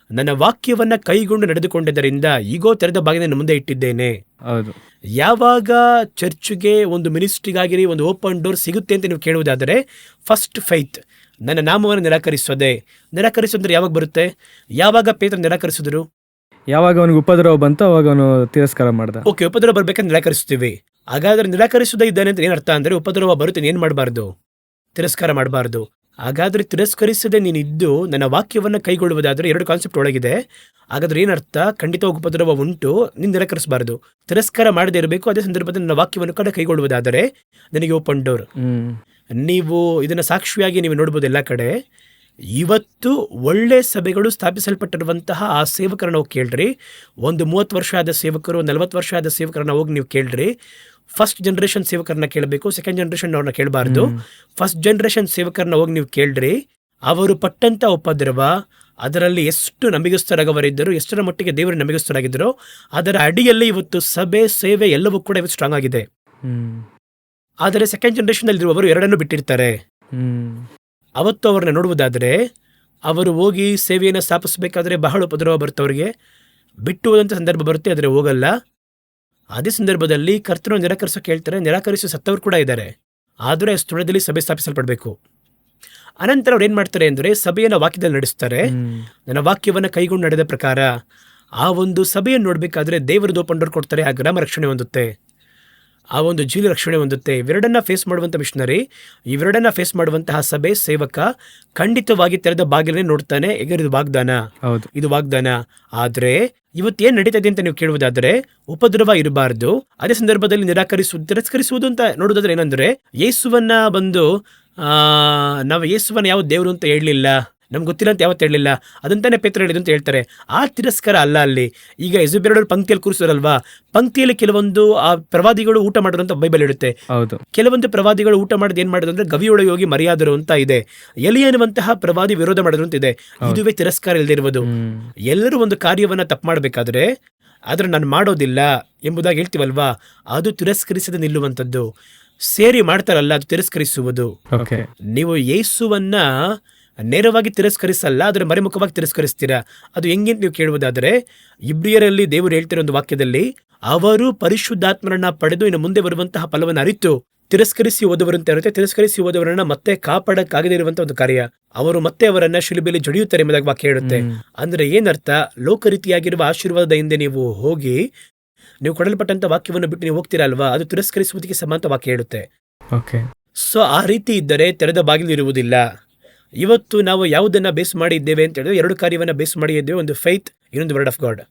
ನನ್ನ ವಾಕ್ಯವನ್ನ ಕೈಗೊಂಡು ನಡೆದುಕೊಂಡಿದ್ದರಿಂದ ಈಗೋ ತೆರೆದ ಬಾಗಿಲನ್ನು ಮುಂದೆ ಇಟ್ಟಿದ್ದೇನೆ. ಯಾವಾಗ ಚರ್ಚ್ಗೆ ಒಂದು ಮಿನಿಸ್ಟ್ರಿಗಾಗಿರಿ ಒಂದು ಓಪನ್ ಡೋರ್ ಸಿಗುತ್ತೆ ಅಂತ ನೀವು ಕೇಳುವುದಾದರೆ, ಫಸ್ಟ್ ಫೈತ್, ನನ್ನ ನಾಮವನ್ನು ನಿರಾಕರಿಸೋದ್ರೆ ಯಾವಾಗ ಬರುತ್ತೆ? ಯಾವಾಗ ಪೇತ್ರ ನಿರಾಕರಿಸಿದ್ರು? ಯಾವಾಗ ಅವನಿಗೆ ಉಪದ್ರವ ಬಂತು ಅವಾಗ ಅವನು ತಿರಸ್ಕಾರ ಮಾಡ್ದ. ಓಕೆ, ಉಪದ್ರವ ಬರ್ಬೇಕಂತ ನಿರಾಕರಿಸ್ತೀವಿ. ಹಾಗಾದ್ರೆ ನಿರಾಕರಿಸೋದೇ ಇದ್ದಾನೆ ಅಂತ ಏನರ್ಥ ಅಂದ್ರೆ ಉಪದ್ರವ ಬರುತ್ತೆ ಏನು ಮಾಡಬಾರ್ದು? ತಿರಸ್ಕಾರ ಮಾಡಬಾರ್ದು. ಹಾಗಾದ್ರೆ ತಿರಸ್ಕರಿಸದೆ ನೀನಿದ್ದು ನನ್ನ ವಾಕ್ಯವನ್ನು ಕೈಗೊಳ್ಳುವುದಾದ್ರೆ 2 ಕಾನ್ಸೆಪ್ಟ್ ಒಳಗಿದೆ. ಹಾಗಾದ್ರೆ ಏನರ್ಥ? ಖಂಡಿತವಾಗಿ ಉಪದ್ರವ ಉಂಟು, ನೀನು ನಿರಾಕರಿಸಬಾರ್ದು, ತಿರಸ್ಕಾರ ಮಾಡದೇ ಇರಬೇಕು. ಅದೇ ಸಂದರ್ಭದಲ್ಲಿ ನನ್ನ ವಾಕ್ಯವನ್ನು ಕೂಡ ಕೈಗೊಳ್ಳುವುದಾದರೆ ನನಗೆ ಓಪನ್ ಡೋರ್. ನೀವು ಇದನ್ನ ಸಾಕ್ಷಿಯಾಗಿ ನೀವು ನೋಡ್ಬೋದು ಎಲ್ಲ ಕಡೆ. ಇವತ್ತು ಒಳ್ಳೆ ಸಭೆಗಳು ಸ್ಥಾಪಿಸಲ್ಪಟ್ಟಿರುವಂತಹ ಆ ಸೇವಕರನ್ನ ಹೋಗಿ ಕೇಳ್ರಿ. ಒಂದು 30 ವರ್ಷ ಆದ ಸೇವಕರು, 40 ವರ್ಷ ಆದ ಸೇವಕರನ್ನ ಹೋಗಿ ನೀವು ಕೇಳ್ರಿ. ಫಸ್ಟ್ ಜನರೇಷನ್ ಸೇವಕರನ್ನ ಕೇಳಬೇಕು, ಸೆಕೆಂಡ್ ಜನರೇಷನ್ ಅವ್ರನ್ನ ಕೇಳಬಾರ್ದು. ಫಸ್ಟ್ ಜನರೇಷನ್ ಸೇವಕರನ್ನ ಹೋಗಿ ನೀವು ಕೇಳ್ರಿ. ಅವರು ಪಟ್ಟಂತ ಉಪದ್ರವ, ಅದರಲ್ಲಿ ಎಷ್ಟು ನಂಬಿಗಸ್ತರಾಗವರಿದ್ದರು, ಎಷ್ಟರ ಮಟ್ಟಿಗೆ ದೇವರು ನಂಬಿಗಸ್ತರಾಗಿದ್ದರು, ಅದರ ಅಡಿಯಲ್ಲಿ ಇವತ್ತು ಸಭೆ, ಸೇವೆ ಎಲ್ಲವೂ ಕೂಡ ಇವತ್ತು ಸ್ಟ್ರಾಂಗ್ ಆಗಿದೆ. ಆದರೆ ಸೆಕೆಂಡ್ ಜನರೇಷನ್ ಅಲ್ಲಿರುವವರು ಎರಡನ್ನೂ ಬಿಟ್ಟಿರ್ತಾರೆ. ಅವತ್ತು ಅವ್ರನ್ನ ನೋಡುವುದಾದರೆ ಅವರು ಹೋಗಿ ಸೇವೆಯನ್ನು ಸ್ಥಾಪಿಸಬೇಕಾದ್ರೆ ಬಹಳ ಉಪದ್ರವ ಬರುತ್ತೆ, ಅವರಿಗೆ ಬಿಟ್ಟು ಹೋದಂಥ ಸಂದರ್ಭ ಬರುತ್ತೆ, ಆದರೆ ಹೋಗಲ್ಲ. ಅದೇ ಸಂದರ್ಭದಲ್ಲಿ ಕರ್ತನ ನಿರಾಕರಿಸೋಕೆ ಹೇಳ್ತಾರೆ. ನಿರಾಕರಿಸಿ ಸತ್ತವರು ಕೂಡ ಇದ್ದಾರೆ. ಆದರೆ ಸ್ಥಳದಲ್ಲಿ ಸಭೆ ಸ್ಥಾಪಿಸಲ್ಪಡಬೇಕು. ಅನಂತರ ಅವ್ರು ಏನು ಮಾಡ್ತಾರೆ ಅಂದರೆ ಸಭೆಯನ್ನು ವಾಕ್ಯದಲ್ಲಿ ನಡೆಸ್ತಾರೆ. ನನ್ನ ವಾಕ್ಯವನ್ನು ಕೈಗೊಂಡು ನಡೆದ ಪ್ರಕಾರ ಆ ಒಂದು ಸಭೆಯನ್ನು ನೋಡಬೇಕಾದ್ರೆ ದೇವರದ್ದು ಓಪನ್ ಡೋರ್ ಕೊಡ್ತಾರೆ. ಆ ಗ್ರಾಮ ರಕ್ಷಣೆ ಹೊಂದುತ್ತೆ, ಆ ಒಂದು ಜೀವ ರಕ್ಷಣೆ ಹೊಂದುತ್ತೆ. ಇವೆರಡನ್ನ ಫೇಸ್ ಮಾಡುವಂಥ ಮಿಷನರಿ, ಇವೆರಡನ್ನ ಫೇಸ್ ಮಾಡುವಂತಹ ಸಭೆ ಸೇವಕ ಖಂಡಿತವಾಗಿ ತೆರೆದ ಬಾಗಿಲನ್ನೇ ನೋಡ್ತಾನೆ. ಈಗ ಇದು ವಾಗ್ದಾನ, ಹೌದು, ಇದು ವಾಗ್ದಾನ. ಆದರೆ ಇವತ್ತೇನು ನಡೀತದೆ ಅಂತ ನೀವು ಕೇಳುವುದಾದರೆ ಉಪದ್ರವ ಇರಬಾರ್ದು. ಅದೇ ಸಂದರ್ಭದಲ್ಲಿ ತಿರಸ್ಕರಿಸುವುದು ಅಂತ ನೋಡುವುದಾದ್ರೆ ಏನಂದ್ರೆ ಯೇಸುವನ್ನ ಬಂದು ನಾವು ಯೇಸುವನ್ನ ಯಾವ ದೇವರು ಅಂತ ಹೇಳಲಿಲ್ಲ, ನಮ್ಗೆ ಗೊತ್ತಿಲ್ಲ ಅಂತ ಯಾವತ್ತು ಹೇಳಲಿಲ್ಲ, ಅದಂತಾನೆ ಪೇತ್ರ ಹೇಳಿದ್ರು ಅಂತ ಹೇಳ್ತಾರೆ. ಆ ತಿರಸ್ಕಾರ ಅಲ್ಲ ಅಲ್ಲಿ. ಈಗ ಯೆಜಬೇಲರು ಪಂಕ್ತಿಯಲ್ಲಿ ಕೂರಿಸೋರಲ್ವಾ, ಪಂಕ್ತಿಯಲ್ಲಿ ಕೆಲವೊಂದು ಆ ಪ್ರವಾದಿಗಳು ಊಟ ಮಾಡಿದ್ರು ಅಂತ ಬೈಬಲ್ ಹೇಳುತ್ತೆ. ಕೆಲವೊಂದು ಪ್ರವಾದಿಗಳು ಊಟ ಮಾಡಿದ್ ಏನ್ ಮಾಡಿದ್ರು ಅಂದ್ರೆ ಗವಿಯೊಳಗೆ ಹೋಗಿ ಮರೆಯಾದರು ಅಂತ ಇದೆ. ಎಲಿಯನ್ನುವಂತಹ ಪ್ರವಾದಿ ವಿರೋಧ ಮಾಡಿದ್ರು ಅಂತ ಇದೆ. ಇದುವೇ ತಿರಸ್ಕಾರ ಇಲ್ಲದೆ ಇರುವುದು. ಎಲ್ಲರೂ ಒಂದು ಕಾರ್ಯವನ್ನ ತಪ್ಪು ಮಾಡಬೇಕಾದ್ರೆ ಆದ್ರೆ ನಾನು ಮಾಡೋದಿಲ್ಲ ಎಂಬುದಾಗಿ ಹೇಳ್ತೀವಲ್ವಾ, ಅದು ತಿರಸ್ಕರಿಸದೆ ನಿಲ್ಲುವಂಥದ್ದು. ಸೇರಿ ಮಾಡ್ತಾರಲ್ಲ, ಅದು ತಿರಸ್ಕರಿಸುವುದು. ನೀವು ಯೇಸುವನ್ನ ನೇರವಾಗಿ ತಿರಸ್ಕರಿಸಲ್ಲ, ಆದರೆ ಮರೆಮುಖವಾಗಿ ತಿರಸ್ಕರಿಸ್ತೀರಾ. ಅದು ಹೆಂಗೆ ನೀವು ಕೇಳುವುದಾದರೆ ಇಬ್ರಿಯರಲ್ಲಿ ದೇವರು ಹೇಳ್ತಿರೋ ಒಂದು ವಾಕ್ಯದಲ್ಲಿ, ಅವರು ಪರಿಶುದ್ಧಾತ್ಮರನ್ನ ಪಡೆದು ಇನ್ನು ಮುಂದೆ ಬರುವಂತಹ ಫಲವನ್ನು ಅರಿತು ತಿರಸ್ಕರಿಸಿ ಹೋದವರಂತ ಇರುತ್ತೆ. ತಿರಸ್ಕರಿಸಿ ಹೋದವರನ್ನ ಮತ್ತೆ ಕಾಪಾಡಕ್ಕಾಗದೇ ಇರುವಂತಹ ಒಂದು ಕಾರ್ಯ. ಅವರು ಮತ್ತೆ ಅವರನ್ನ ಶಿಲುಬೆಯಲ್ಲಿ ಜಡಿಯುತ್ತಾರೆ ಎಂಬುದಾಗಿ ವಾಕ್ಯ ಹೇಳುತ್ತೆ. ಅಂದ್ರೆ ಏನರ್ಥ? ಲೋಕರೀತಿಯಾಗಿರುವ ಆಶೀರ್ವಾದದ ಹಿಂದೆ ನೀವು ಹೋಗಿ ನೀವು ಕೊಡಲ್ಪಟ್ಟಂತ ವಾಕ್ಯವನ್ನು ಬಿಟ್ಟು ನೀವು ಹೋಗ್ತೀರಾ ಅಲ್ವಾ, ಅದು ತಿರಸ್ಕರಿಸುವುದಕ್ಕೆ ಸಮಾನ ವಾಕ್ಯ ಹೇಳುತ್ತೆ. ಸೊ ಆ ರೀತಿ ಇದ್ದರೆ ತೆರೆದ ಬಾಗಿಲು ಇರುವುದಿಲ್ಲ. ಇವತ್ತು ನಾವು ಯಾವುದನ್ನ ಬೇಸ್ ಮಾಡಿ ಇದ್ದೇವೆ ಅಂತ ಹೇಳಿದ್ರೆ 2 ಕಾರ್ಯವನ್ನ ಬೇಸ್ ಮಾಡಿ ಇದ್ದೇವೆ. ಒಂದು ಫೈತ್, ಇನ್ನೊಂದು ವರ್ಡ್ ಆಫ್ ಗಾಡ್.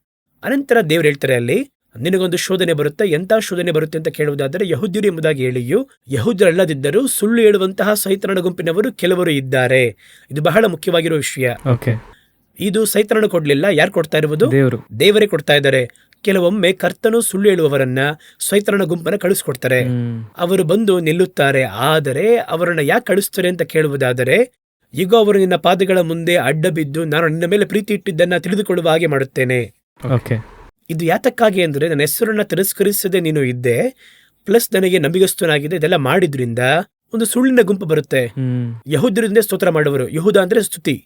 ಅನಂತರ ದೇವ್ರು ಹೇಳ್ತಾರೆ ಅಲ್ಲಿ ನಿನಗೊಂದು ಶೋಧನೆ ಬರುತ್ತೆ. ಎಂತ ಶೋಧನೆ ಬರುತ್ತೆ ಅಂತ ಕೇಳುವುದಾದರೆ ಯಹೂದ್ಯರು ಎಂಬುದಾಗಿ ಹೇಳಿಯೂ ಯಹೂದ್ಯರಲ್ಲದಿದ್ದರೂ ಸುಳ್ಳು ಹೇಳುವಂತಹ ಸೈತಾನನ ಗುಂಪಿನವರು ಕೆಲವರು ಇದ್ದಾರೆ. ಇದು ಬಹಳ ಮುಖ್ಯವಾಗಿರುವ ವಿಷಯ. ಇದು ಸೈತಾನನು ಕೊಡ್ಲಿಲ್ಲ, ಯಾರು ಕೊಡ್ತಾ ಇರುವುದು? ದೇವರೇ ಕೊಡ್ತಾ ಇದ್ದಾರೆ. ಕೆಲವೊಮ್ಮೆ ಕರ್ತನು ಸುಳ್ಳು ಹೇಳುವವರನ್ನ ಸೈತಾನನ ಗುಂಪನ್ನ ಕಳಿಸ್ಕೊಡ್ತಾರೆ. ಅವರು ಬಂದು ನಿಲ್ಲುತ್ತಾರೆ. ಆದರೆ ಅವರನ್ನ ಯಾಕೆ ಕಳಿಸ್ತಾರೆ ಅಂತ ಕೇಳುವುದಾದರೆ, ಈಗ ಅವರು ನಿನ್ನ ಪಾದಗಳ ಮುಂದೆ ಅಡ್ಡ ಬಿದ್ದು ನಾನು ನಿನ್ನ ಮೇಲೆ ಪ್ರೀತಿ ಇಟ್ಟಿದ್ದನ್ನ ತಿಳಿದುಕೊಳ್ಳುವ ಹಾಗೆ ಮಾಡುತ್ತೇನೆ. ಇದು ಯಾತಕ್ಕಾಗಿ ಅಂದ್ರೆ ನನ್ನ ಹೆಸರನ್ನ ತಿರಸ್ಕರಿಸದೆ ನೀನು ಇದ್ದೆ, ಪ್ಲಸ್ ನನಗೆ ನಂಬಿಗಸ್ತನಾಗಿದೆ, ಇದೆಲ್ಲ ಮಾಡಿದ್ರಿಂದ ಒಂದು ಸುಳ್ಳಿನ ಗುಂಪು ಬರುತ್ತೆ. ಯಹೂದ್ಯರಿಂದ ಸ್ತೋತ್ರ ಮಾಡುವರು. ಯಹೂದ ಅಂದ್ರೆ ಸ್ತುತಿ.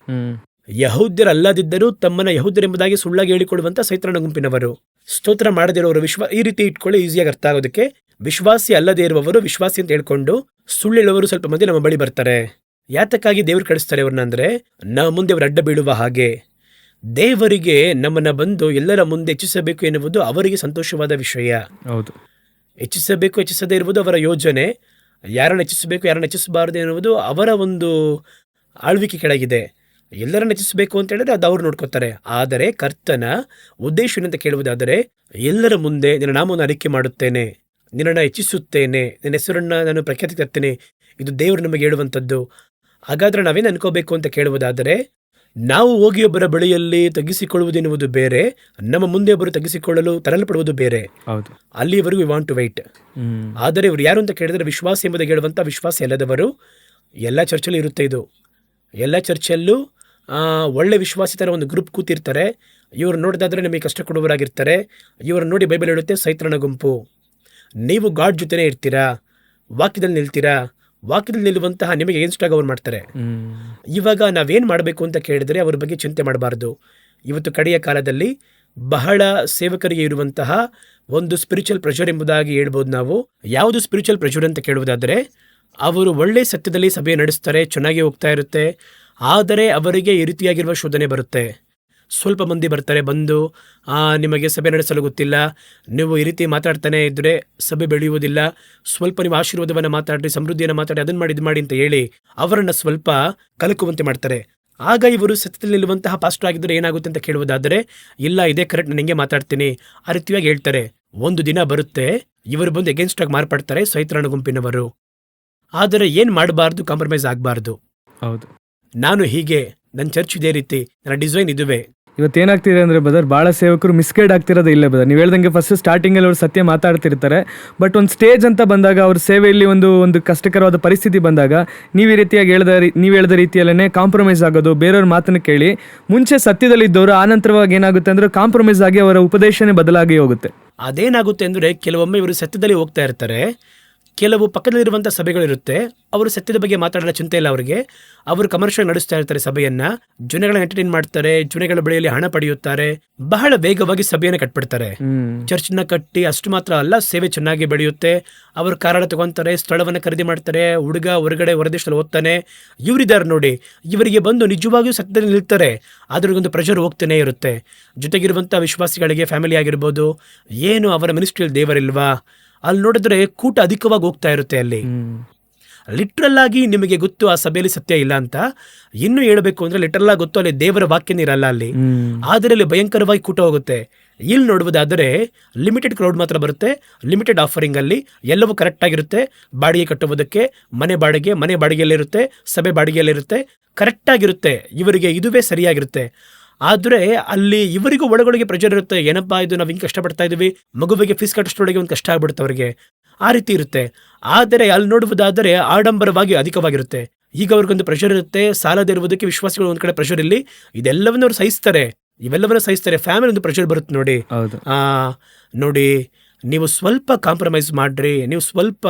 ಯಹೂದ್ಯರಲ್ಲದಿದ್ದರೂ ತಮ್ಮನ್ನ ಯಹೂದ್ಯರೆಂಬುದಾಗಿ ಸುಳ್ಳಾಗಿ ಹೇಳಿಕೊಳ್ಳುವಂತ ಸೈತಾನನ ಗುಂಪಿನವರು. ಸ್ತೋತ್ರ ಮಾಡದಿರೋರು ಈ ರೀತಿ ಇಟ್ಕೊಳ್ಳಿ, ಈಸಿಯಾಗಿ ಅರ್ಥ ಆಗೋದಕ್ಕೆ. ವಿಶ್ವಾಸಿ ಅಲ್ಲದೇ ಇರುವವರು ವಿಶ್ವಾಸಿ ಅಂತ ಹೇಳ್ಕೊಂಡು ಸುಳ್ಳು ಹೇಳುವವರು ಸ್ವಲ್ಪ ಮಂದಿ ನಮ್ಮ ಬಳಿ ಬರ್ತಾರೆ. ಯಾತಕ್ಕಾಗಿ ದೇವರು ಕಳಿಸ್ತಾರೆ ಅವ್ರನ್ನ ಅಂದ್ರೆ ನಾವು ಮುಂದೆ ಅವರು ಅಡ್ಡ ಬೀಳುವ ಹಾಗೆ. ದೇವರಿಗೆ ನಮ್ಮನ್ನ ಬಂದು ಎಲ್ಲರ ಮುಂದೆ ಹೆಚ್ಚಿಸಬೇಕು ಎನ್ನುವುದು ಅವರಿಗೆ ಸಂತೋಷವಾದ ವಿಷಯ. ಹೆಚ್ಚಿಸಬೇಕು, ಹೆಚ್ಚಿಸದೇ ಇರುವುದು ಅವರ ಯೋಜನೆ. ಯಾರನ್ನ ಹೆಚ್ಚಿಸಬೇಕು, ಯಾರನ್ನ ಹೆಚ್ಚಿಸಬಾರದು ಎನ್ನುವುದು ಅವರ ಒಂದು ಆಳ್ವಿಕೆ ಕೆಳಗಿದೆ. ಎಲ್ಲರನ್ನ ಹೆಚ್ಚಿಸಬೇಕು ಅಂತ ಹೇಳಿದ್ರೆ ಅದು ಅವ್ರು ನೋಡ್ಕೋತಾರೆ. ಆದರೆ ಕರ್ತನ ಉದ್ದೇಶ ಏನಂತ ಕೇಳುವುದಾದರೆ, ಎಲ್ಲರ ಮುಂದೆ ನಿನ್ನ ನಾಮವನ್ನು ಅರಿಕೆ ಮಾಡುತ್ತೇನೆ, ನಿನ್ನನ್ನು ಹೆಚ್ಚಿಸುತ್ತೇನೆ, ನಿನ್ನ ಹೆಸರನ್ನ ನಾನು ಪ್ರಖ್ಯಾತಿ ತರ್ತೇನೆ. ಇದು ದೇವರು ನಮಗೆ ಹೇಳುವಂಥದ್ದು. ಹಾಗಾದ್ರೆ ನಾವೇನು ಅನ್ಕೋಬೇಕು ಅಂತ ಕೇಳುವುದಾದರೆ, ನಾವು ಹೋಗಿ ಒಬ್ಬರ ಬಳಿಯಲ್ಲಿ ತಗ್ಗಿಸಿಕೊಳ್ಳುವುದೆನ್ನುವುದು ಬೇರೆ, ನಮ್ಮ ಮುಂದೆ ಒಬ್ಬರು ತಗ್ಗಿಸಿಕೊಳ್ಳಲು ತರಲ್ಪಡುವುದು ಬೇರೆ. ಅಲ್ಲಿವರೆಗೂ ವಿ ವಾಂಟ್ ಟು ವೈಟ್. ಆದರೆ ಇವರು ಯಾರು ಅಂತ ಕೇಳಿದ್ರೆ ವಿಶ್ವಾಸ ಎಂಬುದಾಗಿ ಹೇಳುವಂಥ ವಿಶ್ವಾಸ ಎಲ್ಲದವರು. ಎಲ್ಲ ಚರ್ಚಲ್ಲೂ ಇರುತ್ತೆ ಇದು. ಎಲ್ಲ ಚರ್ಚಲ್ಲೂ ಒಳ್ಳೆ ವಿಶ್ವಾಸಿತರ ಒಂದು ಗ್ರೂಪ್ ಕೂತಿರ್ತಾರೆ. ಇವರು ನೋಡಿದಾದ್ರೆ ನಿಮಗೆ ಕಷ್ಟ ಕೊಡುವವರಾಗಿರ್ತಾರೆ. ಇವರು ನೋಡಿ ಬೈಬಲ್ ಹೇಳುತ್ತೆ ಸೈತಾನನ ಗುಂಪು. ನೀವು ಗಾಡ್ ಜೊತೆನೇ ಇರ್ತೀರಾ, ವಾಕ್ಯದಲ್ಲಿ ನಿಲ್ತೀರಾ, ವಾಕ್ಯದಲ್ಲಿ ನಿಲ್ಲುವಂತಹ ನಿಮಗೆ ಏನ್ಸ್ಟಾಗಿ ಅವ್ರು ಮಾಡ್ತಾರೆ. ಇವಾಗ ನಾವೇನು ಮಾಡಬೇಕು ಅಂತ ಕೇಳಿದ್ರೆ ಅವ್ರ ಬಗ್ಗೆ ಚಿಂತೆ ಮಾಡಬಾರ್ದು. ಇವತ್ತು ಕಡೆಯ ಕಾಲದಲ್ಲಿ ಬಹಳ ಸೇವಕರಿಗೆ ಇರುವಂತಹ ಒಂದು ಸ್ಪಿರಿಚುವಲ್ ಪ್ರೆಷರ್ ಎಂಬುದಾಗಿ ಹೇಳ್ಬೋದು ನಾವು. ಯಾವುದು ಸ್ಪಿರಿಚುವಲ್ ಪ್ರೆಷರ್ ಅಂತ ಕೇಳುವುದಾದರೆ, ಅವರು ಒಳ್ಳೆ ಸತ್ಯದಲ್ಲಿ ಸಭೆ ನಡೆಸ್ತಾರೆ, ಚೆನ್ನಾಗಿ ಹೋಗ್ತಾ ಇರುತ್ತೆ. ಆದರೆ ಅವರಿಗೆ ಈ ರೀತಿಯಾಗಿರುವ ಶೋಧನೆ ಬರುತ್ತೆ. ಸ್ವಲ್ಪ ಮಂದಿ ಬರ್ತಾರೆ, ಬಂದು ನಿಮಗೆ ಸಭೆ ನಡೆಸಲು ಗೊತ್ತಿಲ್ಲ, ನೀವು ಈ ರೀತಿ ಮಾತಾಡ್ತಾನೆ ಇದ್ದರೆ ಸಭೆ ಬೆಳೆಯುವುದಿಲ್ಲ, ಸ್ವಲ್ಪ ನೀವು ಆಶೀರ್ವಾದವನ್ನು ಮಾತಾಡಿ, ಸಮೃದ್ಧಿಯನ್ನು ಮಾತಾಡಿ, ಅದನ್ನು ಮಾಡಿ ಇದು ಮಾಡಿ ಅಂತ ಹೇಳಿ ಅವರನ್ನು ಸ್ವಲ್ಪ ಕಲಕುವಂತೆ ಮಾಡ್ತಾರೆ. ಆಗ ಇವರು ಸತ್ಯದಲ್ಲಿ ನಿಲ್ಲುವಂತಹ ಪಾಸ್ಟರ್ ಆಗಿದ್ದರೆ ಏನಾಗುತ್ತೆ ಅಂತ ಕೇಳುವುದಾದರೆ, ಇಲ್ಲ ಇದೇ ಕರೆಕ್ಟ್, ನಾನು ಹಿಂಗೆ ಮಾತಾಡ್ತೀನಿ ಆ ರೀತಿಯಾಗಿ ಹೇಳ್ತಾರೆ. ಒಂದು ದಿನ ಬರುತ್ತೆ, ಇವರು ಬಂದು ಎಗೇನ್ಸ್ಟ್ ಆಗಿ ಮಾರ್ಪಡ್ತಾರೆ, ಸೈತಾನ ಗುಂಪಿನವರು. ಆದರೆ ಏನು ಮಾಡಬಾರ್ದು, ಕಾಂಪ್ರಮೈಸ್ ಆಗಬಾರ್ದು. ಹೌದು, ನಾನು ಹೀಗೆ, ನನ್ನ ಚರ್ಚ್ ಇದೇ ರೀತಿ, ನನ್ನ ಡಿಸೈನ್ ಇದುವೇ. ಇವತ್ತೇನಾಗ್ತಿದೆ ಅಂದರೆ ಬದರ್, ಭಾಳ ಸೇವಕರು ಮಿಸ್ಗೈಡ್ ಆಗ್ತಿರೋದೇ ಇಲ್ಲ ಬದರ್. ನೀವು ಹೇಳ್ದಂಗೆ ಫಸ್ಟ್ ಸ್ಟಾರ್ಟಿಂಗಲ್ಲಿ ಅವ್ರು ಸತ್ಯ ಮಾತಾಡ್ತಿರ್ತಾರೆ, ಬಟ್ ಒಂದು ಸ್ಟೇಜ್ ಅಂತ ಬಂದಾಗ ಅವ್ರ ಸೇವೆಯಲ್ಲಿ ಒಂದು ಕಷ್ಟಕರವಾದ ಪರಿಸ್ಥಿತಿ ಬಂದಾಗ ನೀವು ಈ ರೀತಿಯಾಗಿ ನೀವು ಹೇಳಿದ ರೀತಿಯಲ್ಲೇ ಕಾಂಪ್ರಮೈಸ್ ಆಗೋದು, ಬೇರೆಯವ್ರ ಮಾತನ್ನು ಕೇಳಿ ಮುಂಚೆ ಸತ್ಯದಲ್ಲಿದ್ದವರು ಆನಂತರವಾಗಿ ಏನಾಗುತ್ತೆ ಅಂದರೆ ಕಾಂಪ್ರಮೈಸ್ ಆಗಿ ಅವರ ಉಪದೇಶನೇ ಬದಲಾಗಿ ಹೋಗುತ್ತೆ. ಅದೇನಾಗುತ್ತೆ ಅಂದರೆ ಕೆಲವೊಮ್ಮೆ ಇವರು ಸತ್ಯದಲ್ಲಿ ಹೋಗ್ತಾ ಇರ್ತಾರೆ, ಕೆಲವು ಪಕ್ಕದಲ್ಲಿರುವಂಥ ಸಭೆಗಳಿರುತ್ತೆ, ಅವರು ಸತ್ಯದ ಬಗ್ಗೆ ಮಾತಾಡೋ ಚಿಂತೆ ಇಲ್ಲ ಅವರಿಗೆ. ಅವರು ಕಮರ್ಷಿಯಲ್ ನಡೆಸ್ತಾ ಇರ್ತಾರೆ ಸಭೆಯನ್ನು, ಜನಗಳನ್ನ ಎಂಟರ್ಟೈನ್ ಮಾಡ್ತಾರೆ, ಜನಗಳ ಬಳಿಯಲ್ಲಿ ಹಣ ಪಡೆಯುತ್ತಾರೆ, ಬಹಳ ವೇಗವಾಗಿ ಸಭೆಯನ್ನು ಕಟ್ಬಿಡ್ತಾರೆ. ಚರ್ಚ್ನ ಕಟ್ಟಿ ಅಷ್ಟು ಮಾತ್ರ ಅಲ್ಲ, ಸೇವೆ ಚೆನ್ನಾಗಿ ಬೆಳೆಯುತ್ತೆ. ಅವರು ಕಾರಣ ತಗೊಂತಾರೆ, ಸ್ಥಳವನ್ನು ಖರೀದಿ ಮಾಡ್ತಾರೆ, ಹುಡುಗ ಹೊರಗಡೆ ಹೊರದೇಶದಲ್ಲಿ ಓದ್ತಾನೆ, ಇವರಿದ್ದಾರೆ ನೋಡಿ, ಇವರಿಗೆ ಬಂದು ನಿಜವಾಗಿಯೂ ಸತ್ಯದಲ್ಲಿ ನಿಲ್ತಾರೆ. ಅದ್ರಿಗೊಂದು ಪ್ರೆಷರ್ ಹೋಗ್ತಾನೆ ಇರುತ್ತೆ. ಜೊತೆಗಿರುವಂಥ ವಿಶ್ವಾಸಿಗಳಿಗೆ, ಫ್ಯಾಮಿಲಿ ಆಗಿರ್ಬೋದು, ಏನು ಅವರ ಮಿನಿಸ್ಟ್ರಿಯಲ್ಲಿ ದೇವರಿಲ್ವಾ, ಅಲ್ಲಿ ನೋಡಿದ್ರೆ ಕೂಟ ಅಧಿಕವಾಗಿ ಹೋಗ್ತಾ ಇರುತ್ತೆ. ಅಲ್ಲಿ ಲಿಟ್ರಲ್ ಆಗಿ ನಿಮಗೆ ಗೊತ್ತು ಆ ಸಭೆಯಲ್ಲಿ ಸತ್ಯ ಇಲ್ಲ ಅಂತ. ಇನ್ನೂ ಹೇಳಬೇಕು ಅಂದ್ರೆ ಲಿಟ್ರಲ್ ಆಗಿ ಗೊತ್ತು, ಅಲ್ಲಿ ದೇವರ ವಾಕ್ಯನೇ ಇರಲ್ಲ ಅಲ್ಲಿ. ಆದರೆ ಅಲ್ಲಿ ಭಯಂಕರವಾಗಿ ಕೂಟ ಹೋಗುತ್ತೆ. ಇಲ್ಲಿ ನೋಡುವುದಾದರೆ ಲಿಮಿಟೆಡ್ ಕ್ರೌಡ್ ಮಾತ್ರ ಬರುತ್ತೆ, ಲಿಮಿಟೆಡ್ ಆಫರಿಂಗ್ ಅಲ್ಲಿ ಎಲ್ಲವೂ ಕರೆಕ್ಟ್ ಆಗಿರುತ್ತೆ. ಬಾಡಿಗೆ ಕಟ್ಟುವುದಕ್ಕೆ ಮನೆ ಬಾಡಿಗೆಯಲ್ಲಿರುತ್ತೆ, ಸಭೆ ಬಾಡಿಗೆಯಲ್ಲಿರುತ್ತೆ, ಕರೆಕ್ಟ್ ಆಗಿರುತ್ತೆ. ಇವರಿಗೆ ಇದುವೇ ಸರಿಯಾಗಿರುತ್ತೆ. ಆದರೆ ಅಲ್ಲಿ ಇವರಿಗೂ ಒಳಗೊಳಗೆ ಪ್ರೆಷರ್ ಇರುತ್ತೆ, ಏನಪ್ಪಾ ಇದು, ನಾವು ಹಿಂಗೆ ಕಷ್ಟಪಡ್ತಾ ಇದೀವಿ, ಮಗುವಿಗೆ ಫೀಸ್ ಕಟ್ಟಿಸೋಳಗೆ ಒಂದು ಕಷ್ಟ ಆಗ್ಬಿಡುತ್ತೆ ಅವರಿಗೆ, ಆ ರೀತಿ ಇರುತ್ತೆ. ಆದರೆ ಅಲ್ಲಿ ನೋಡುವುದಾದರೆ ಆಡಂಬರವಾಗಿ ಅಧಿಕವಾಗಿರುತ್ತೆ. ಈಗ ಅವ್ರಿಗೊಂದು ಪ್ರೆಷರ್ ಇರುತ್ತೆ, ಸಾಲದಿರುವುದಕ್ಕೆ ವಿಶ್ವಾಸಿಗಳು ಒಂದ್ ಕಡೆ ಪ್ರೆಷರ್, ಇಲ್ಲಿ ಇದೆಲ್ಲವನ್ನೂ ಅವ್ರು ಸಹಿಸ್ತಾರೆ, ಇವೆಲ್ಲವನ್ನೂ ಸಹಿಸ್ತಾರೆ. ಫ್ಯಾಮಿಲಿ ಒಂದು ಪ್ರೆಷರ್ ಬರುತ್ತೆ ನೋಡಿ. ನೋಡಿ, ನೀವು ಸ್ವಲ್ಪ ಕಾಂಪ್ರಮೈಸ್ ಮಾಡ್ರಿ, ನೀವು ಸ್ವಲ್ಪ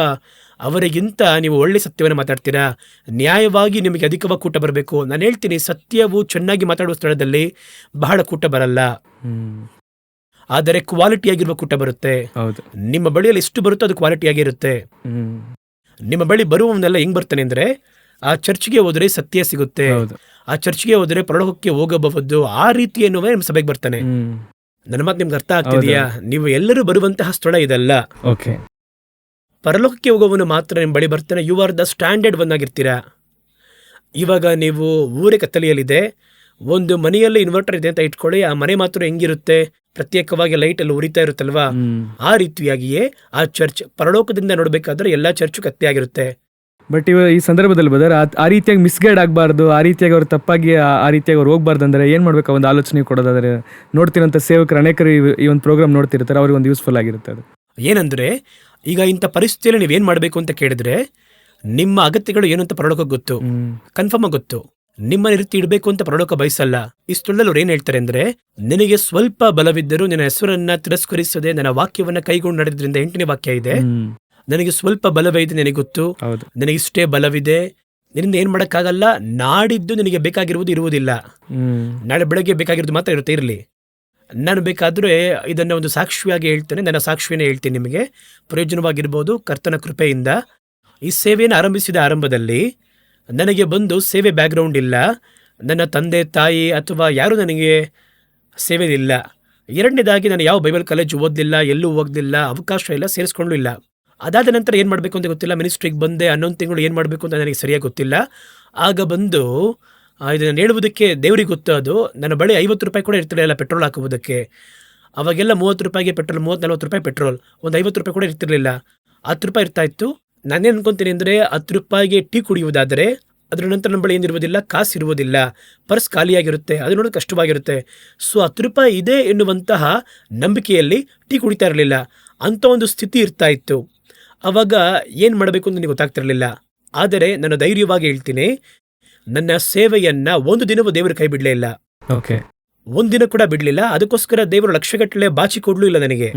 ಅವರಿಗಿಂತ ನೀವು ಒಳ್ಳೆ ಸತ್ಯವನ್ನು ಮಾತಾಡ್ತೀರಾ, ನ್ಯಾಯವಾಗಿ ನಿಮಗೆ ಅಧಿಕವಾಗಿ ಕೂಟ ಬರಬೇಕು. ನಾನು ಹೇಳ್ತೀನಿ, ಸತ್ಯವು ಚೆನ್ನಾಗಿ ಮಾತಾಡುವ ಸ್ಥಳದಲ್ಲಿ ಬಹಳ ಕೂಟ ಬರಲ್ಲ, ಆದರೆ ಕ್ವಾಲಿಟಿಯಾಗಿರುವ ಕೂಟ ಬರುತ್ತೆ. ನಿಮ್ಮ ಬಳಿಯಲ್ಲಿ ಎಷ್ಟು ಬರುತ್ತೋ ಅದು ಕ್ವಾಲಿಟಿಯಾಗಿರುತ್ತೆ. ನಿಮ್ಮ ಬಳಿ ಬರುವವನ್ನೆಲ್ಲ ಹೆಂಗ್ ಬರ್ತಾನೆ ಅಂದ್ರೆ, ಆ ಚರ್ಚ್ಗೆ ಹೋದ್ರೆ ಸತ್ಯ ಸಿಗುತ್ತೆ, ಆ ಚರ್ಚ್ಗೆ ಹೋದ್ರೆ ಪರಲೋಕಕ್ಕೆ ಹೋಗಬಹುದು, ಆ ರೀತಿ ಎನ್ನುವ ನಿಮ್ಮ ಸಭೆಗೆ ಬರ್ತಾನೆ. ನನ್ನ ಮಾತು ನಿಮ್ಗೆ ಅರ್ಥ ಆಗ್ತಿದೆಯಾ? ನೀವು ಎಲ್ಲರೂ ಬರುವಂತಹ ಸ್ಥಳ ಇದಲ್ಲ. ಪರಲೋಕಕ್ಕೆ ಹೋಗೋವನು ಮಾತ್ರ ನಿಮ್ಮ ಬಳಿ ಬರ್ತಾನೆ. You are the standard one ಆಗಿರ್ತೀರಾ. ಇವಾಗ ನೀವು ಊರೇ ಕತ್ತಲೆಯಲ್ಲಿದೆ, ಒಂದು ಮನೆಯಲ್ಲಿ ಇನ್ವರ್ಟರ್ ಇದೆ ಅಂತ ಇಟ್ಕೊಳ್ಳಿ, ಆ ಮನೆ ಮಾತ್ರ ಹೆಂಗಿರುತ್ತೆ, ಪ್ರತ್ಯೇಕವಾಗಿ ಲೈಟ್ ಎಲ್ಲ ಉರಿತಾ ಇರುತ್ತಲ್ವಾ, ಆ ರೀತಿಯಾಗಿಯೇ ಆ ಚರ್ಚ್ ಪರಲೋಕದಿಂದ ನೋಡ್ಬೇಕಾದ್ರೆ ಎಲ್ಲಾ ಚರ್ಚ್ ಕತ್ತೆ ಆಗಿರುತ್ತೆ. ಬಟ್ ಈ ಸಂದರ್ಭದಲ್ಲಿ ಬದರ್ ಆ ರೀತಿಯಾಗಿ ಮಿಸ್ಗೈಡ್ ಆಗಬಾರ್ದು, ಆ ರೀತಿಯಾಗಿ ಅವ್ರು ತಪ್ಪಾಗಿ ಆ ರೀತಿಯಾಗಿ ಅವ್ರು ಹೋಗ್ಬಾರ್ದು ಅಂದರೆ ಏನು ಮಾಡ್ಬೇಕು? ಒಂದು ಆಲೋಚನೆ ಕೊಡೋದಾದ್ರೆ, ನೋಡ್ತಿರೋಂಥ ಸೇವಕರು ಅನೇಕರು ಈ ಒಂದು ಪ್ರೋಗ್ರಾಮ್ ನೋಡ್ತಿರ್ತಾರೆ, ಅವ್ರಿಗೆ ಒಂದು ಯೂಸ್ಫುಲ್ ಆಗಿರುತ್ತೆ. ಅದು ಏನಂದರೆ, ಈಗ ಇಂಥ ಪರಿಸ್ಥಿತಿಯಲ್ಲಿ ನೀವೇನು ಮಾಡಬೇಕು ಅಂತ ಕೇಳಿದ್ರೆ, ನಿಮ್ಮ ಅಗತ್ಯಗಳು ಏನು ಅಂತ ಪರಲೋಕ ಗೊತ್ತು, ಕನ್ಫರ್ಮ್ ಆಗಿ ಗೊತ್ತು. ನಿಮ್ಮ ರೀತಿ ಇಡಬೇಕು ಅಂತ ಪರಲೋಕ ಬಯಸಲ್ಲ. ಈ ಸ್ಥಳದಲ್ಲಿ ಅವ್ರು ಏನು ಹೇಳ್ತಾರೆ ಅಂದ್ರೆ, ನಿನಗೆ ಸ್ವಲ್ಪ ಬಲವಿದ್ದರೂ ನಿನ್ನ ಹೆಸರನ್ನ ತಿರಸ್ಕರಿಸದೆ ನನ್ನ ವಾಕ್ಯವನ್ನ ಕೈಗೊಂಡು ನಡೆದ್ರಿಂದ, 8ನೇ ವಾಕ್ಯ ಇದೆ, ನನಗೆ ಸ್ವಲ್ಪ ಬಲವೇ ಇದೆ, ನನಗೆ ಗೊತ್ತು, ನನಗಿಷ್ಟೇ ಬಲವಿದೆ, ನಿನ್ನಿಂದ ಏನ್ ಮಾಡಕ್ಕಾಗಲ್ಲ, ನಾಡಿದ್ದು ನಿನಗೆ ಬೇಕಾಗಿರುವುದು ಇರುವುದಿಲ್ಲ, ನಾಳೆ ಬೆಳಗ್ಗೆ ಬೇಕಾಗಿರೋದು ಮಾತ್ರ ಇರುತ್ತೆ, ಇರಲಿ. ನಾನು ಬೇಕಾದ್ರೆ ಇದನ್ನ ಒಂದು ಸಾಕ್ಷಿಯಾಗಿ ಹೇಳ್ತೇನೆ, ನನ್ನ ಸಾಕ್ಷಿಯನ್ನೇ ಹೇಳ್ತೀನಿ ನಿಮಗೆ, ಪ್ರಯೋಜನವಾಗಿರ್ಬೋದು. ಕರ್ತನ ಕೃಪೆಯಿಂದ ಈ ಸೇವೆಯನ್ನು ಆರಂಭಿಸಿದ ಆರಂಭದಲ್ಲಿ ನನಗೆ ಬಂದು ಸೇವೆ ಬ್ಯಾಕ್ಗ್ರೌಂಡ್ ಇಲ್ಲ, ನನ್ನ ತಂದೆ ತಾಯಿ ಅಥವಾ ಯಾರೂ ನನಗೆ ಸೇವೆ ಇಲ್ಲ. ಎರಡನೇದಾಗಿ ನಾನು ಯಾವ ಬೈಬಲ್ ಕಾಲೇಜ್ ಓದಲಿಲ್ಲ, ಎಲ್ಲೂ ಹೋಗ್ಲಿಲ್ಲ, ಅವಕಾಶ ಇಲ್ಲ, ಸೇರಿಸ್ಕೊಂಡು ಇಲ್ಲ. ಅದಾದ ನಂತರ ಏನು ಮಾಡಬೇಕು ಅಂತ ಗೊತ್ತಿಲ್ಲ, ಮಿನಿಸ್ಟ್ರಿಗೆ ಬಂದೆ, 11 ತಿಂಗಳು ಏನು ಮಾಡಬೇಕು ಅಂತ ನನಗೆ ಸರಿಯಾಗಿ ಗೊತ್ತಿಲ್ಲ. ಆಗ ಬಂದು ಇದನ್ನು ಹೇಳುವುದಕ್ಕೆ ದೇವರಿಗೆ ಗೊತ್ತು. ಅದು ನನ್ನ ಬಳಿ 50 ರೂಪಾಯಿ ಕೂಡ ಇರ್ತಿರಲಿಲ್ಲ ಪೆಟ್ರೋಲ್ ಹಾಕುವುದಕ್ಕೆ. ಅವಾಗೆಲ್ಲ 30 ರೂಪಾಯಿಗೆ ಪೆಟ್ರೋಲ್, 30-40 ರೂಪಾಯಿ ಪೆಟ್ರೋಲ್, ಒಂದು 50 ರೂಪಾಯಿ ಕೂಡ ಇರ್ತಿರಲಿಲ್ಲ, 10 ರೂಪಾಯಿ ಇರ್ತಾ ಇತ್ತು. ನಾನೇನು ಅನ್ಕೊಂತೀನಿ ಅಂದರೆ, 10 ರೂಪಾಯಿಗೆ ಟೀ ಕುಡಿಯುವುದಾದರೆ ಅದರ ನಂತರ ನಮ್ಮ ಬಳಿ ಏನಿರುವುದಿಲ್ಲ, ಕಾಸು ಇರುವುದಿಲ್ಲ, ಪರ್ಸ್ ಖಾಲಿಯಾಗಿರುತ್ತೆ, ಅದು ನೋಡೋದು ಕಷ್ಟವಾಗಿರುತ್ತೆ. ಸೊ 10 ರೂಪಾಯಿ ಇದೆ ಎನ್ನುವಂತಹ ನಂಬಿಕೆಯಲ್ಲಿ ಟೀ ಕುಡಿತಾ ಇರಲಿಲ್ಲ, ಅಂಥ ಒಂದು ಸ್ಥಿತಿ ಇರ್ತಾ ಇತ್ತು. ಅವಾಗ ಏನು ಮಾಡಬೇಕು ಅಂತ ನನಗೆ ಗೊತ್ತಾಗ್ತಿರಲಿಲ್ಲ. ಆದರೆ ನಾನು ಧೈರ್ಯವಾಗಿ ಹೇಳ್ತೀನಿ, ನನ್ನ ಸೇವೆಯನ್ನ ಒಂದು ದಿನವೂ ದೇವರು ಕೈ ಬಿಡಲೇ ಇಲ್ಲ, ಒಂದಿನ ಕೂಡ ಬಿಡಲಿಲ್ಲ. ಅದಕ್ಕೋಸ್ಕರ ದೇವರು ಲಕ್ಷಗಟ್ಟಲೆ ಬಾಚಿ ಕೊಡ್ಲೂ ಇಲ್ಲ ನನಗೆ.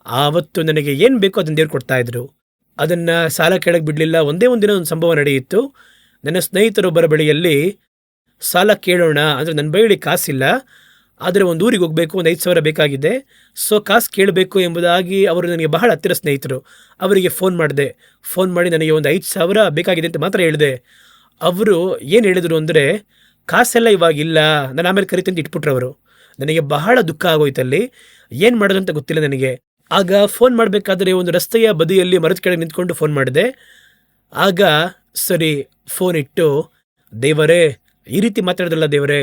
ಆವತ್ತು ನನಗೆ ಏನು ಬೇಕೋ ಅದನ್ನ ದೇವ್ರು ಕೊಡ್ತಾ ಇದ್ರು, ಅದನ್ನ ಸಾಲ ಕೇಳಕ್ಕೆ ಬಿಡಲಿಲ್ಲ. ಒಂದೇ ಒಂದಿನ ಒಂದು ಸಂಭವ ನಡೆಯಿತು. ನನ್ನ ಸ್ನೇಹಿತರೊಬ್ಬರ ಬಳಿಯಲ್ಲಿ ಸಾಲ ಕೇಳೋಣ ಅಂದರೆ, ನನ್ನ ಬಳಿ ಕಾಸಿಲ್ಲ, ಆದರೆ ಒಂದು ಊರಿಗೆ ಹೋಗಬೇಕು, ಒಂದು 5,000 ಬೇಕಾಗಿದೆ. ಸೊ ಕಾಸು ಕೇಳಬೇಕು ಎಂಬುದಾಗಿ ಅವರು ನನಗೆ ಬಹಳ ಹತ್ತಿರ ಸ್ನೇಹಿತರು. ಅವರಿಗೆ ಫೋನ್ ಮಾಡಿದೆ. ಫೋನ್ ಮಾಡಿ ನನಗೆ ಒಂದು 5,000 ಬೇಕಾಗಿದೆ ಅಂತ ಮಾತ್ರ ಹೇಳಿದೆ. ಅವರು ಏನು ಹೇಳಿದರು ಅಂದರೆ, ಕಾಸೆಲ್ಲ ಇವಾಗಿಲ್ಲ, ನಾನು ಆಮೇಲೆ ಕರಿತಂತ ಇಟ್ಬಿಟ್ರು ಅವರು. ನನಗೆ ಬಹಳ ದುಃಖ ಆಗೋಯ್ತಲ್ಲಿ. ಏನು ಮಾಡೋದು ಅಂತ ಗೊತ್ತಿಲ್ಲ ನನಗೆ. ಆಗ ಫೋನ್ ಮಾಡಬೇಕಾದ್ರೆ ಒಂದು ರಸ್ತೆಯ ಬದಿಯಲ್ಲಿ ಮರದ ಕೆಳಗೆ ನಿಂತ್ಕೊಂಡು ಫೋನ್ ಮಾಡಿದೆ. ಆಗ ಸರಿ ಫೋನ್ ಇಟ್ಟು, ದೇವರೇ ಈ ರೀತಿ ಮಾತಾಡಿದ್ರಲ್ಲ ದೇವರೇ,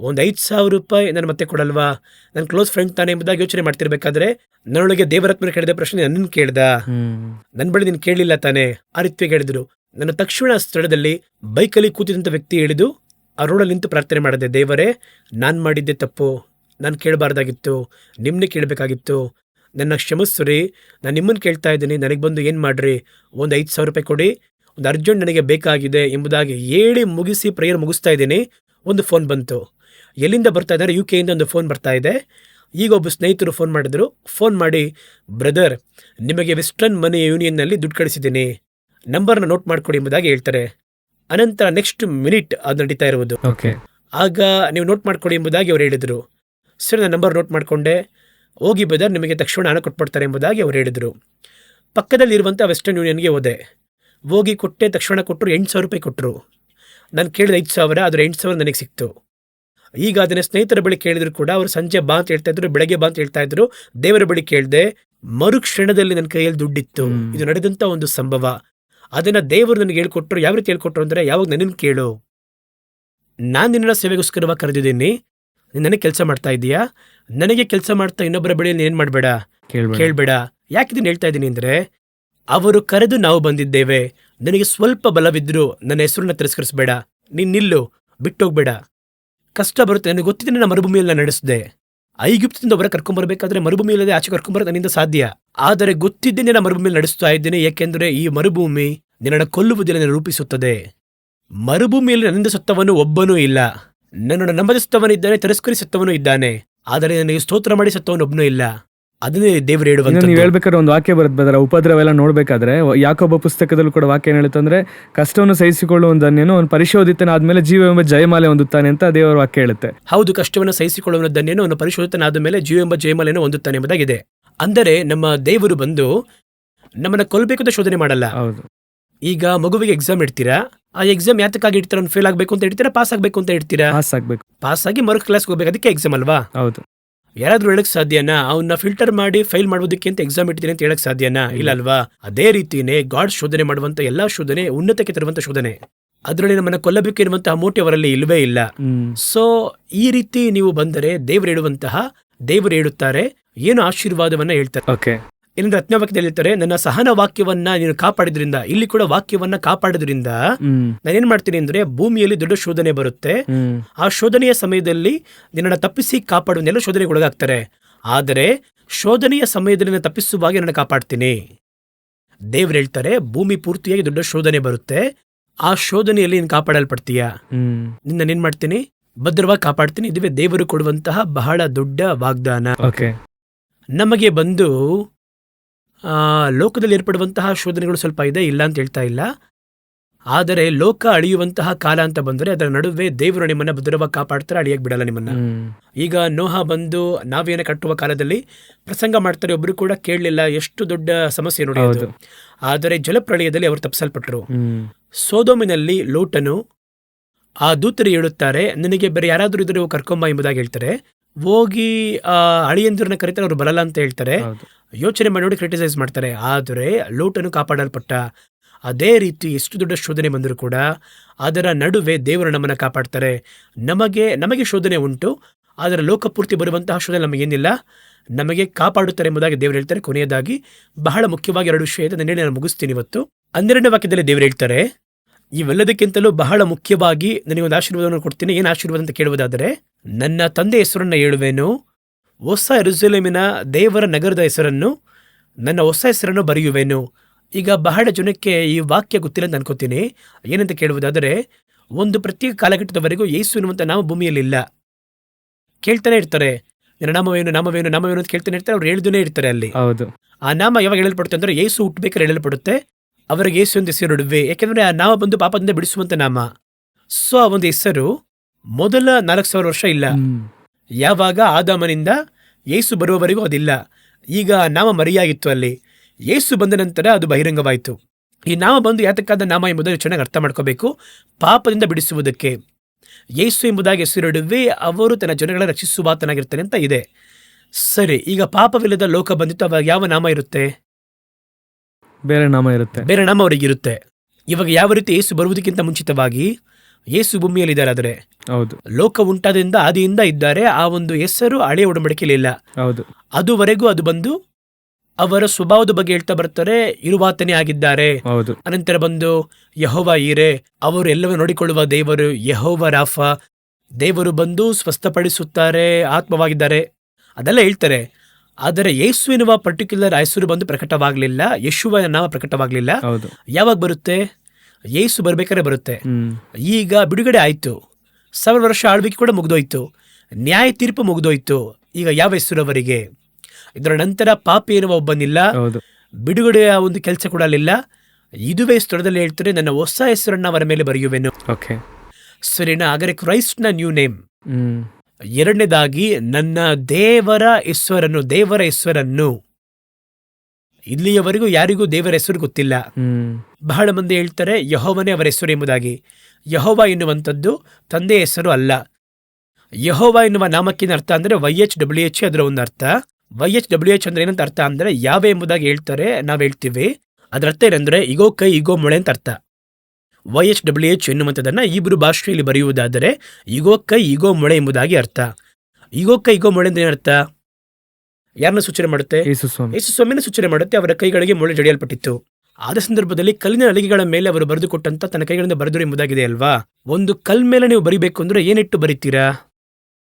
ಒಂದು 5,000 ರೂಪಾಯಿ ನಾನು ಮತ್ತೆ ಕೊಡಲ್ವಾ? ನನ್ನ ಕ್ಲೋಸ್ ಫ್ರೆಂಡ್ ತಾನೇ ಎಂಬುದಾಗಿ ಯೋಚನೆ ಮಾಡ್ತಿರ್ಬೇಕಾದ್ರೆ ನನ್ನೊಳಗೆ ದೇವರಾತ್ಮನ ಕೇಳಿದ ಪ್ರಶ್ನೆ ನನ್ನನ್ನು ಕೇಳ್ದ. ನನ್ನ ಬಳಿ ನೀನು ಕೇಳಲಿಲ್ಲ ತಾನೆ? ಆ ರೀತಿ ಹೇಳಿದ್ರು. ನನ್ನ ತಕ್ಷಣ ಸ್ಥಳದಲ್ಲಿ ಬೈಕಲ್ಲಿ ಕೂತಿದ್ದಂಥ ವ್ಯಕ್ತಿ ಹೇಳಿದು ಆ ರೋಡಲ್ಲಿ ನಿಂತು ಪ್ರಾರ್ಥನೆ ಮಾಡಿದೆ. ದೇವರೇ, ನಾನು ಮಾಡಿದ್ದೆ ತಪ್ಪು, ನಾನು ಕೇಳಬಾರ್ದಾಗಿತ್ತು, ನಿಮ್ಮನ್ನೇ ಕೇಳಬೇಕಾಗಿತ್ತು, ನನ್ನ ಕ್ಷಮಿಸ್ರಿ, ನಾನು ನಿಮ್ಮನ್ನು ಕೇಳ್ತಾ ಇದ್ದೀನಿ, ನನಗೆ ಬಂದು ಏನು ಮಾಡ್ರಿ, ಒಂದು 5,000 ರೂಪಾಯಿ ಕೊಡಿ, ಒಂದು ಅರ್ಜೆಂಟ್ ನನಗೆ ಬೇಕಾಗಿದೆ ಎಂಬುದಾಗಿ ಹೇಳಿ ಮುಗಿಸಿ ಪ್ರೇಯರ್ ಮುಗಿಸ್ತಾ ಇದ್ದೀನಿ. ಒಂದು ಫೋನ್ ಬಂತು. ಎಲ್ಲಿಂದ ಬರ್ತಾ ಇದ್ದಾರೆ? UK ಇಂದ ಒಂದು ಫೋನ್ ಬರ್ತಾ ಇದೆ. ಈಗ ಒಬ್ಬ ಸ್ನೇಹಿತರು ಫೋನ್ ಮಾಡಿದ್ರು. ಫೋನ್ ಮಾಡಿ, ಬ್ರದರ್, ನಿಮಗೆ ವೆಸ್ಟರ್ನ್ ಮನಿ ಯೂನಿಯನ್ನಲ್ಲಿ ದುಡ್ಡು ಕಳಿಸಿದ್ದೀನಿ, ನಂಬರ್ನ ನೋಟ್ ಮಾಡ್ಕೊಡಿ ಎಂಬುದಾಗಿ ಹೇಳ್ತಾರೆ. ಅನಂತರ ನೆಕ್ಸ್ಟ್ ಮಿನಿಟ್ ಅದು ನಡೀತಾ ಇರುವುದು. ಆಗ ನೀವು ನೋಟ್ ಮಾಡ್ಕೊಡಿ ಎಂಬುದಾಗಿ ಅವ್ರು ಹೇಳಿದರು. ಸರಿ, ನಾನು ನಂಬರ್ ನೋಟ್ ಮಾಡಿಕೊಂಡೆ. ಹೋಗಿ ಬ್ರದರ್, ನಿಮಗೆ ತಕ್ಷಣ ಹಣ ಕೊಟ್ಬಿಡ್ತಾರೆ ಎಂಬುದಾಗಿ ಅವ್ರು ಹೇಳಿದರು. ಪಕ್ಕದಲ್ಲಿರುವಂಥ ವೆಸ್ಟರ್ನ್ ಯೂನಿಯನ್ಗೆ ಹೋದೆ. ಹೋಗಿ ಕೊಟ್ಟೆ. ತಕ್ಷಣ ಕೊಟ್ಟರು. 8,000 ರೂಪಾಯಿ ಕೊಟ್ಟರು. ನಾನು ಕೇಳಿದ 5,000, ಆದರೆ 8,000 ನನಗೆ ಸಿಕ್ತು. ಈಗ ಅದನ್ನ ಸ್ನೇಹಿತರ ಬಳಿ ಕೇಳಿದ್ರು ಕೂಡ ಅವರು ಸಂಜೆ ಬಾ ಅಂತ ಹೇಳ್ತಾ ಇದ್ರು, ಬೆಳಗ್ಗೆ ಬಾ ಅಂತ ಹೇಳ್ತಾ ಇದ್ರು. ದೇವರ ಬಳಿ ಕೇಳಿದೆ. ಮರುಕ್ಷಣದಲ್ಲಿ ನನ್ನ ಕೈಯಲ್ಲಿ ದುಡ್ಡಿತ್ತು. ಇದು ನಡೆದಂಥ ಒಂದು ಸಂಭವ. ಅದನ್ನ ದೇವರು ನನಗೆ ಹೇಳ್ಕೊಟ್ರು. ಯಾವ ರೀತಿ ಹೇಳ್ಕೊಟ್ರು ಅಂದರೆ, ಯಾವಾಗ ನನ್ನನ್ನು ಕೇಳು, ನಾನು ನಿನ್ನ ಸೇವೆಗೋಸ್ಕರವಾಗಿ ಕರೆದಿದ್ದೀನಿ, ನೀನು ನನಗೆ ಕೆಲಸ ಮಾಡ್ತಾ ಇದೀಯಾ, ನನಗೆ ಕೆಲಸ ಮಾಡ್ತಾ ಇನ್ನೊಬ್ಬರ ಬಳಿಯಲ್ಲಿ ಏನು ಮಾಡಬೇಡ, ಕೇಳಬೇಡ. ಯಾಕೆ ಇದನ್ನು ಹೇಳ್ತಾ ಇದ್ದೀನಿ ಅಂದರೆ, ಅವರು ಕರೆದು ನಾವು ಬಂದಿದ್ದೇವೆ. ನನಗೆ ಸ್ವಲ್ಪ ಬಲವಿದ್ರು ನನ್ನ ಹೆಸರನ್ನ ತಿರಸ್ಕರಿಸಬೇಡ, ನೀನು ನಿಲ್ಲು, ಬಿಟ್ಟೋಗ್ಬೇಡ. ಕಷ್ಟ ಬರುತ್ತೆ, ನನಗೆ ಗೊತ್ತಿದೆ. ನನ್ನ ಮರುಭೂಮಿಯಲ್ಲಿ ನಾನು ನಡೆಸಿದೆ. ಐಗುಪ್ತದಿಂದ ಹೊರ ಕರ್ಕೊಂಬರ್ಬೇಕಾದ್ರೆ ಮರುಭೂಮಿಯಲ್ಲದೆ ಆಚೆ ಕರ್ಕೊಂಬರೋದು ನನ್ನಿಂದ ಸಾಧ್ಯ. ಆದರೆ ಗೊತ್ತಿದ್ದೆ ನಿನ್ನ ಮರುಭೂಮಿಯಲ್ಲಿ ನಡೆಸ್ತಾ ಇದ್ದೇನೆ, ಏಕೆಂದರೆ ಈ ಮರುಭೂಮಿ ನಿನ್ನನ್ನು ಕೊಲ್ಲುವುದಿಲ್ಲ, ರೂಪಿಸುತ್ತದೆ. ಮರುಭೂಮಿಯಲ್ಲಿ ನನ್ನಿಂದ ಸತ್ತವನು ಒಬ್ಬನೂ ಇಲ್ಲ. ನನ್ನನ್ನು ನಂಬದೆ ಸತ್ತವನಿದ್ದಾನೆ, ತಿರಸ್ಕರಿಸುತ್ತವನು ಇದ್ದಾನೆ, ಆದರೆ ನನಗೆ ಸ್ತೋತ್ರ ಮಾಡಿ ಸತ್ತವನು ಒಬ್ಬನೂ ಇಲ್ಲ. ಅದನ್ನೇ ದೇವರು ಹೇಳುವಂತ. ನೀವು ಹೇಳ್ಬೇಕಾದ್ರೆ ಒಂದು ವಾಕ್ಯ ಬರುತ್ತೆ ಬದರ, ಉಪದ್ರವೆಲ್ಲ ನೋಡ್ಬೇಕಾದ್ರೆ ಯಾಕೋಬ ಪುಸ್ತಕದಲ್ಲೂ ಕೂಡ ವಾಕ್ಯ ಏನು ಹೇಳುತ್ತಂದ್ರೆ, ಕಷ್ಟವನ್ನು ಸಹಿಸಿಕೊಳ್ಳುವುದನ್ನೇನು ಅವನು ಪರಿಶೋಧಿತನಾದ್ಮೇಲೆ ಜೀವವೆಂಬ ಜಯಮಾಲೆ ಹೊಂದುತ್ತಾನೆ ಅಂತ ದೇವರ ವಾಕ್ಯ ಹೇಳುತ್ತೆ. ಹೌದು, ಕಷ್ಟವನ್ನು ಸಹಿಸಿಕೊಳ್ಳುವುದನ್ನೇನು ಅವನು ಪರಿಶೋಧಿತನಾದ ಮೇಲೆ ಜೀವವೆಂಬ ಜಯಮಾಲೆಯನ್ನು ಹೊಂದುತ್ತಾನೆ ಎಂಬುದಾಗಿದೆ. ಅಂದರೆ ನಮ್ಮ ದೇವರು ಬಂದು ನಮ್ಮನ್ನ ಕೊಲ್ಲಬೇಕು ಅಂತ ಶೋಧನೆ ಮಾಡಲ್ಲ. ಹೌದು. ಈಗ ಮಗುವಿಗೆ ಎಕ್ಸಾಮ್ ಇಡ್ತೀರಾ, ಆ ಎಕ್ಸಾಮ್ ಯಾತಕ್ಕಾಗಿ ಇಡ್ತೀರಾ? ಅವ್ನು ಫೇಲ್ ಆಗಬೇಕು ಅಂತ ಇಡ್ತೀರಾ, ಪಾಸ್ ಆಗಬೇಕು ಅಂತ ಇಡ್ತೀರಾ? ಪಾಸ್ ಆಗಿ ಮರು ಕ್ಲಾಸ್ಗೆ ಹೋಗ್ಬೇಕು, ಅದಕ್ಕೆ ಎಕ್ಸಾಮ್ ಅಲ್ವಾ? ಹೌದು. ಯಾರಾದ್ರೂ ಹೇಳಕ್ ಸಾಧ್ಯನಾ ಅವನ್ನ ಫಿಲ್ಟರ್ ಮಾಡಿ ಫೈಲ್ ಮಾಡೋದಕ್ಕೆ ಅಂತ ಎಕ್ಸಾಮ್ ಇಡ್ತೀನಿ ಅಂತ ಹೇಳಕ್ ಸಾಧ್ಯನಾ? ಇಲ್ಲ ಅಲ್ವಾ? ಅದೇ ರೀತಿನೇ ಗಾಡ್ ಶೋಧನೆ ಮಾಡುವಂತ ಎಲ್ಲಾ ಶೋಧನೆ ಉನ್ನತಕ್ಕೆ ತರುವಂತ ಶೋಧನೆ. ಅದರಲ್ಲಿ ನಮ್ಮನ್ನ ಕೊಲ್ಲಬೇಕಿರುವಂತಹ ಮೋಟಿ ಅವರಲ್ಲಿ ಇಲ್ವೇ ಇಲ್ಲ. ಸೊ ಈ ರೀತಿ ನೀವು ಬಂದರೆ ದೇವರು ಹೇಳುತ್ತಾರೆ ಏನು ಆಶೀರ್ವಾದವನ್ನ ಹೇಳ್ತಾರೆ. ಇಲ್ಲಿಂದ 10ನೇ ವಾಕ್ಯದಲ್ಲಿ ಹೇಳ್ತಾರೆ, ನನ್ನ ಸಹನ ವಾಕ್ಯವನ್ನ ನೀನು ಕಾಪಾಡಿದ್ರಿಂದ, ಇಲ್ಲಿ ಕೂಡ ವಾಕ್ಯವನ್ನ ಕಾಪಾಡೋದ್ರಿಂದ ನಾನೇನ್ ಮಾಡ್ತೀನಿ ಅಂದ್ರೆ, ಭೂಮಿಯಲ್ಲಿ ದೊಡ್ಡ ಶೋಧನೆ ಬರುತ್ತೆ. ಆ ಶೋಧನೆಯ ಸಮಯದಲ್ಲಿ ನಿನ್ನನ್ನು ತಪ್ಪಿಸಿ ಕಾಪಾಡುವನ್ನೆಲ್ಲ ಶೋಧನೆಗೆ ಒಳಗಾಗ್ತಾರೆ. ಆದರೆ ಶೋಧನೆಯ ಸಮಯದಲ್ಲಿ ನಾನು ತಪ್ಪಿಸುವಾಗ ನನ್ನ ಕಾಪಾಡ್ತೀನಿ. ದೇವ್ರು ಹೇಳ್ತಾರೆ, ಭೂಮಿ ಪೂರ್ತಿಯಾಗಿ ದೊಡ್ಡ ಶೋಧನೆ ಬರುತ್ತೆ, ಆ ಶೋಧನೆಯಲ್ಲಿ ನೀನು ಕಾಪಾಡಲ್ಪಡ್ತೀಯ, ನಿನ್ನೇನ್ ಮಾಡ್ತೀನಿ, ಭದ್ರವಾಗಿ ಕಾಪಾಡ್ತೀನಿ. ಇದುವೇ ದೇವರು ಕೊಡುವಂತಹ ಬಹಳ ದೊಡ್ಡ ವಾಗ್ದಾನ. ನಮಗೆ ಬಂದು ಲೋಕದಲ್ಲಿ ಏರ್ಪಡುವಂತಹ ಶೋಧನೆಗಳು ಸ್ವಲ್ಪ ಇದೆ, ಇಲ್ಲ ಅಂತ ಹೇಳ್ತಾ ಇಲ್ಲ. ಆದರೆ ಲೋಕ ಅಳಿಯುವಂತಹ ಕಾಲ ಅಂತ ಬಂದರೆ ಅದರ ನಡುವೆ ದೇವರು ನಿಮ್ಮನ್ನ ಭದ್ರವಾಗಿ ಕಾಪಾಡ್ತಾರೆ, ಅಳಿಯಕ್ ಬಿಡಲ್ಲ ನಿಮ್ಮನ್ನ. ಈಗ ನೋಹ ಬಂದು ನಾವೇನ ಕಟ್ಟುವ ಕಾಲದಲ್ಲಿ ಪ್ರಸಂಗ ಮಾಡ್ತಾರೆ, ಒಬ್ರು ಕೂಡ ಕೇಳಲಿಲ್ಲ, ಎಷ್ಟು ದೊಡ್ಡ ಸಮಸ್ಯೆ ನೋಡಿ ಅದು. ಆದರೆ ಜಲಪ್ರಳಯದಲ್ಲಿ ಅವರು ತಪ್ಪಿಸಲ್ಪಟ್ರು. ಸೋದೋಮಿನಲ್ಲಿ ಲೋಟನು ಆ ದೂತರು ಹೇಳುತ್ತಾರೆ, ನನಗೆ ಬೇರೆ ಯಾರಾದ್ರೂ ಇದ್ರೆ ಕರ್ಕೊಂಬ ಎಂಬುದಾಗಿ ಹೇಳ್ತಾರೆ. ಹೋಗಿ ಅಳಿಯಂದಿರನ್ನ ಕರೀತಾರೆ, ಅವರು ಬರಲ್ಲ ಅಂತ ಹೇಳ್ತಾರೆ. ಯೋಚನೆ ಮಾಡಿ ನೋಡಿ, ಕ್ರಿಟಿಸೈಸ್ ಮಾಡ್ತಾರೆ. ಆದರೆ ಲೋಟನು ಕಾಪಾಡಲ್ಪಟ್ಟ. ಅದೇ ರೀತಿ ಎಷ್ಟು ದೊಡ್ಡ ಶೋಧನೆ ಬಂದರೂ ಕೂಡ ಅದರ ನಡುವೆ ದೇವರು ನಮ್ಮನ್ನು ಕಾಪಾಡ್ತಾರೆ. ನಮಗೆ ಶೋಧನೆ ಉಂಟು, ಆದರೆ ಲೋಕಪೂರ್ತಿ ಬರುವಂತಹ ಶೋಧನೆ ನಮಗೇನಿಲ್ಲ, ನಮಗೆ ಕಾಪಾಡುತ್ತಾರೆ ಎಂಬುದಾಗಿ ದೇವರು ಹೇಳ್ತಾರೆ. ಕೊನೆಯದಾಗಿ ಬಹಳ ಮುಖ್ಯವಾಗಿ 2 ವಿಷಯ ಇದೆ, ನಾನು ಮುಗಿಸ್ತೀನಿ ಇವತ್ತು. 12ನೇ ವಾಕ್ಯದಲ್ಲಿ ದೇವರು ಹೇಳ್ತಾರೆ, ಇವೆಲ್ಲದಕ್ಕಿಂತಲೂ ಬಹಳ ಮುಖ್ಯವಾಗಿ ನನಗೊಂದು ಆಶೀರ್ವಾದವನ್ನು ಕೊಡ್ತೀನಿ. ಏನು ಆಶೀರ್ವಾದ ಅಂತ ಕೇಳುವುದಾದರೆ, ನನ್ನ ತಂದೆ ಹೆಸರನ್ನ ಹೇಳುವೆನು, ಹೊಸ ಯೆರೂಸಲೇಮಿನ ದೇವರ ನಗರದ ಹೆಸರನ್ನು, ನನ್ನ ಹೊಸ ಹೆಸರನ್ನು ಬರೆಯುವೆನು. ಈಗ ಬಹಳ ಜನಕ್ಕೆ ಈ ವಾಕ್ಯ ಗೊತ್ತಿಲ್ಲ ಅಂತ ಅನ್ಕೋತೀನಿ. ಏನಂತ ಕೇಳುವುದಾದರೆ, ಒಂದು ಪ್ರತ್ಯೇಕ ಕಾಲಘಟ್ಟದವರೆಗೂ ಯೇಸು ಎನ್ನುವಂಥ ನಾಮ ಭೂಮಿಯಲ್ಲಿ ಇಲ್ಲ. ಕೇಳ್ತಾನೆ ಇರ್ತಾರೆ, ನನ್ನ ನಾಮವೇನು ನಾಮವೇನು ನಾಮವೇನು ಅಂತ ಕೇಳ್ತಾನೆ ಇರ್ತಾರೆ. ಅವ್ರು ಹೇಳ್ದೂನೇ ಇರ್ತಾರೆ ಅಲ್ಲಿ. ಆ ನಾಮ ಯಾವಾಗ ಹೇಳಲ್ಪಡುತ್ತೆ ಅಂದ್ರೆ, ಯೇಸು ಹುಟ್ಟಬೇಕಾದ್ರೆ ಹೇಳಲ್ಪಡುತ್ತೆ, ಅವರಿಗೆ ಯೇಸು ಒಂದು ಹೆಸರು ಇಡುವೆ. ಯಾಕೆಂದ್ರೆ ಆ ನಾಮ ಬಂದು ಪಾಪದಿಂದ ಬಿಡಿಸುವಂತ ನಾಮ. ಸೊ ಆ ಒಂದು ಹೆಸರು ಮೊದಲ 4,000 ವರ್ಷ ಇಲ್ಲ. ಯಾವಾಗ ಆದಾಮನಿಂದ ಯೇಸು ಬರುವವರೆಗೂ ಅದಿಲ್ಲ. ಈಗ ನಾಮ ಮರೆಯಾಗಿತ್ತು ಅಲ್ಲಿ. ಯೇಸು ಬಂದ ನಂತರ ಅದು ಬಹಿರಂಗವಾಯಿತು. ಈ ನಾಮ ಬಂದು ಯಾತಕ್ಕಾದ ನಾಮ ಎಂಬುದನ್ನು ಚೆನ್ನಾಗಿ ಅರ್ಥ ಮಾಡ್ಕೋಬೇಕು. ಪಾಪದಿಂದ ಬಿಡಿಸುವುದಕ್ಕೆ. ಯೇಸು ಎಂಬುದಾಗಿ ಹೆಸರಿಡುವೆ, ಅವರು ತನ್ನ ಜನಗಳ ರಕ್ಷಿಸುವಾತನಾಗಿರ್ತಾನೆ ಅಂತ ಇದೆ. ಸರಿ, ಈಗ ಪಾಪವಿಲ್ಲದ ಲೋಕ ಬಂದಿತ್ತು, ಅವಾಗ ಯಾವ ನಾಮ ಇರುತ್ತೆ? ಬೇರೆ ನಾಮ ಇರುತ್ತೆ. ಬೇರೆ ನಾಮ ಅವರಿಗಿರುತ್ತೆ. ಇವಾಗ ಯಾವ ರೀತಿ ಯೇಸು ಬರುವುದಕ್ಕಿಂತ ಮುಂಚಿತವಾಗಿ ಯೇಸು ಭೂಮಿಯಲ್ಲಿದ್ದಾರೆ, ಆದರೆ ಹೌದು, ಲೋಕ ಉಂಟಾದಿಂದ ಆದಿಯಿಂದ ಇದ್ದಾರೆ. ಆ ಒಂದು ಹೆಸರು ಹಳೆಯ ಒಡಂಬಡಿಕೆಯಲ್ಲಿ ಇಲ್ಲ. ಹೌದು, ಅದುವರೆಗೂ ಅದು ಬಂದು ಅವರ ಸ್ವಭಾವದ ಬಗ್ಗೆ ಹೇಳ್ತಾ ಬರ್ತಾರೆ, ಇರುವಾತನೇ ಆಗಿದ್ದಾರೆ. ಹೌದು, ಅನಂತರ ಬಂದು ಯೆಹೋವ ಈರೆ, ಅವರು ಎಲ್ಲವೂ ನೋಡಿಕೊಳ್ಳುವ ದೇವರು. ಯೆಹೋವ ರಾಫಾ, ದೇವರು ಬಂದು ಸ್ವಸ್ಥಪಡಿಸುತ್ತಾರೆ, ಆತ್ಮವಾಗಿದ್ದಾರೆ, ಅದೆಲ್ಲ ಹೇಳ್ತಾರೆ. ಆದರೆ ಯೇಸು ಎನ್ನುವ ಪರ್ಟಿಕ್ಯುಲರ್ ಹೆಸರು ಬಂದು ಪ್ರಕಟವಾಗಲಿಲ್ಲ. ಯೇಸುವ ನಾಮ ಪ್ರಕಟವಾಗಲಿಲ್ಲ. ಹೌದು. ಯಾವಾಗ ಬರುತ್ತೆ? ಯೇಸು ಬರ್ಬೇಕಾದ್ರೆ ಬರುತ್ತೆ. ಹ್ಮ್. ಈಗ ಬಿಡುಗಡೆ ಆಯ್ತು, 1000 ವರ್ಷ ಆಳ್ವಿಕೆ ಕೂಡ ಮುಗಿದೋಯ್ತು, ನ್ಯಾಯ ತೀರ್ಪು ಮುಗಿದೋಯ್ತು. ಈಗ ಯಾವ ಹೆಸರು ಅವರಿಗೆ? ಇದರ ನಂತರ ಪಾಪಿ ಎನ್ನುವ ಒಬ್ಬನಿಲ್ಲ, ಹೌದು, ಬಿಡುಗಡೆಯ ಒಂದು ಕೆಲಸ ಕೂಡ ಅಲ್ಲಿಲ್ಲ. ಇದುವೇ ಸ್ಥಳದಲ್ಲಿ ಹೇಳ್ತಾರೆ, ನನ್ನ ಹೊಸ ಹೆಸರನ್ನ ಅವರ ಮೇಲೆ ಬರೆಯುವೆನು. ಓಕೆ, ಸರಿನಾ? ಹಾಗಾದ್ರೆ ಕ್ರೈಸ್ಟ್ನ ನ್ಯೂ ನೇಮ್. ಹ್ಮ್. ಎರಡನೇದಾಗಿ ನನ್ನ ದೇವರ ಹೆಸರನ್ನು. ಇಲ್ಲಿಯವರೆಗೂ ಯಾರಿಗೂ ದೇವರ ಹೆಸರು ಗೊತ್ತಿಲ್ಲ. ಹ್ಮ್. ಬಹಳ ಮಂದಿ ಹೇಳ್ತಾರೆ ಯೆಹೋವನೇ ಅವರ ಹೆಸರು ಎಂಬುದಾಗಿ. ಯೆಹೋವ ಎನ್ನುವಂಥದ್ದು ತಂದೆಯ ಹೆಸರು ಅಲ್ಲ. ಯೆಹೋವ ಎನ್ನುವ ನಾಮಕ್ಕಿನ ಅರ್ಥ ಅಂದ್ರೆ YHWH, ಅದರ ಒಂದು ಅರ್ಥ. YHWH ಅಂದ್ರೆ ಏನಂತ ಅರ್ಥ ಅಂದ್ರೆ ಯಾವ ಎಂಬುದಾಗಿ ಹೇಳ್ತಾರೆ, ನಾವ್ ಹೇಳ್ತೀವಿ. ಅದ್ರ ಅರ್ಥ ಏನಂದ್ರೆ ಇಗೋ ಕೈ ಇಗೋ ಮೊಳೆ ಅಂತ ಅರ್ಥ. YHWH ಎನ್ನುವಂಥದ್ದನ್ನ ಇಬ್ರು ಭಾಷೆಯಲ್ಲಿ ಬರೆಯುವುದಾದರೆ ಇಗೋ ಕೈ ಇಗೋ ಮೊಳೆ ಎಂಬುದಾಗಿ ಅರ್ಥ. ಇಗೋ ಕೈ ಇಗೋ ಮೊಳೆ ಅಂದ್ರೆ ಏನರ್ಥ? ಯಾರನ್ನ ಸೂಚನೆ ಮಾಡುತ್ತೆ? ಯೇಸು ಸ್ವಾಮಿನ ಸೂಚನೆ ಮಾಡುತ್ತೆ. ಅವರ ಕೈಗಳಿಗೆ ಮೊಳೆ ಜಡಿಯಲ್ಪಟ್ಟಿತ್ತು. ಆದ ಸಂದರ್ಭದಲ್ಲಿ ಕಲ್ಲಿನ ನಲಿಗೆಗಳ ಮೇಲೆ ಅವರು ಬರೆದು ಕೊಟ್ಟಂತ ತನ್ನ ಕೈಗಳಿಂದ ಬರೆದರು ಎಂಬುದಾಗಿದೆ ಅಲ್ವಾ. ಒಂದು ಕಲ್ ಮೇಲೆ ನೀವು ಬರಿಬೇಕು ಅಂದ್ರೆ ಏನಿಟ್ಟು ಬರಿತೀರಾ?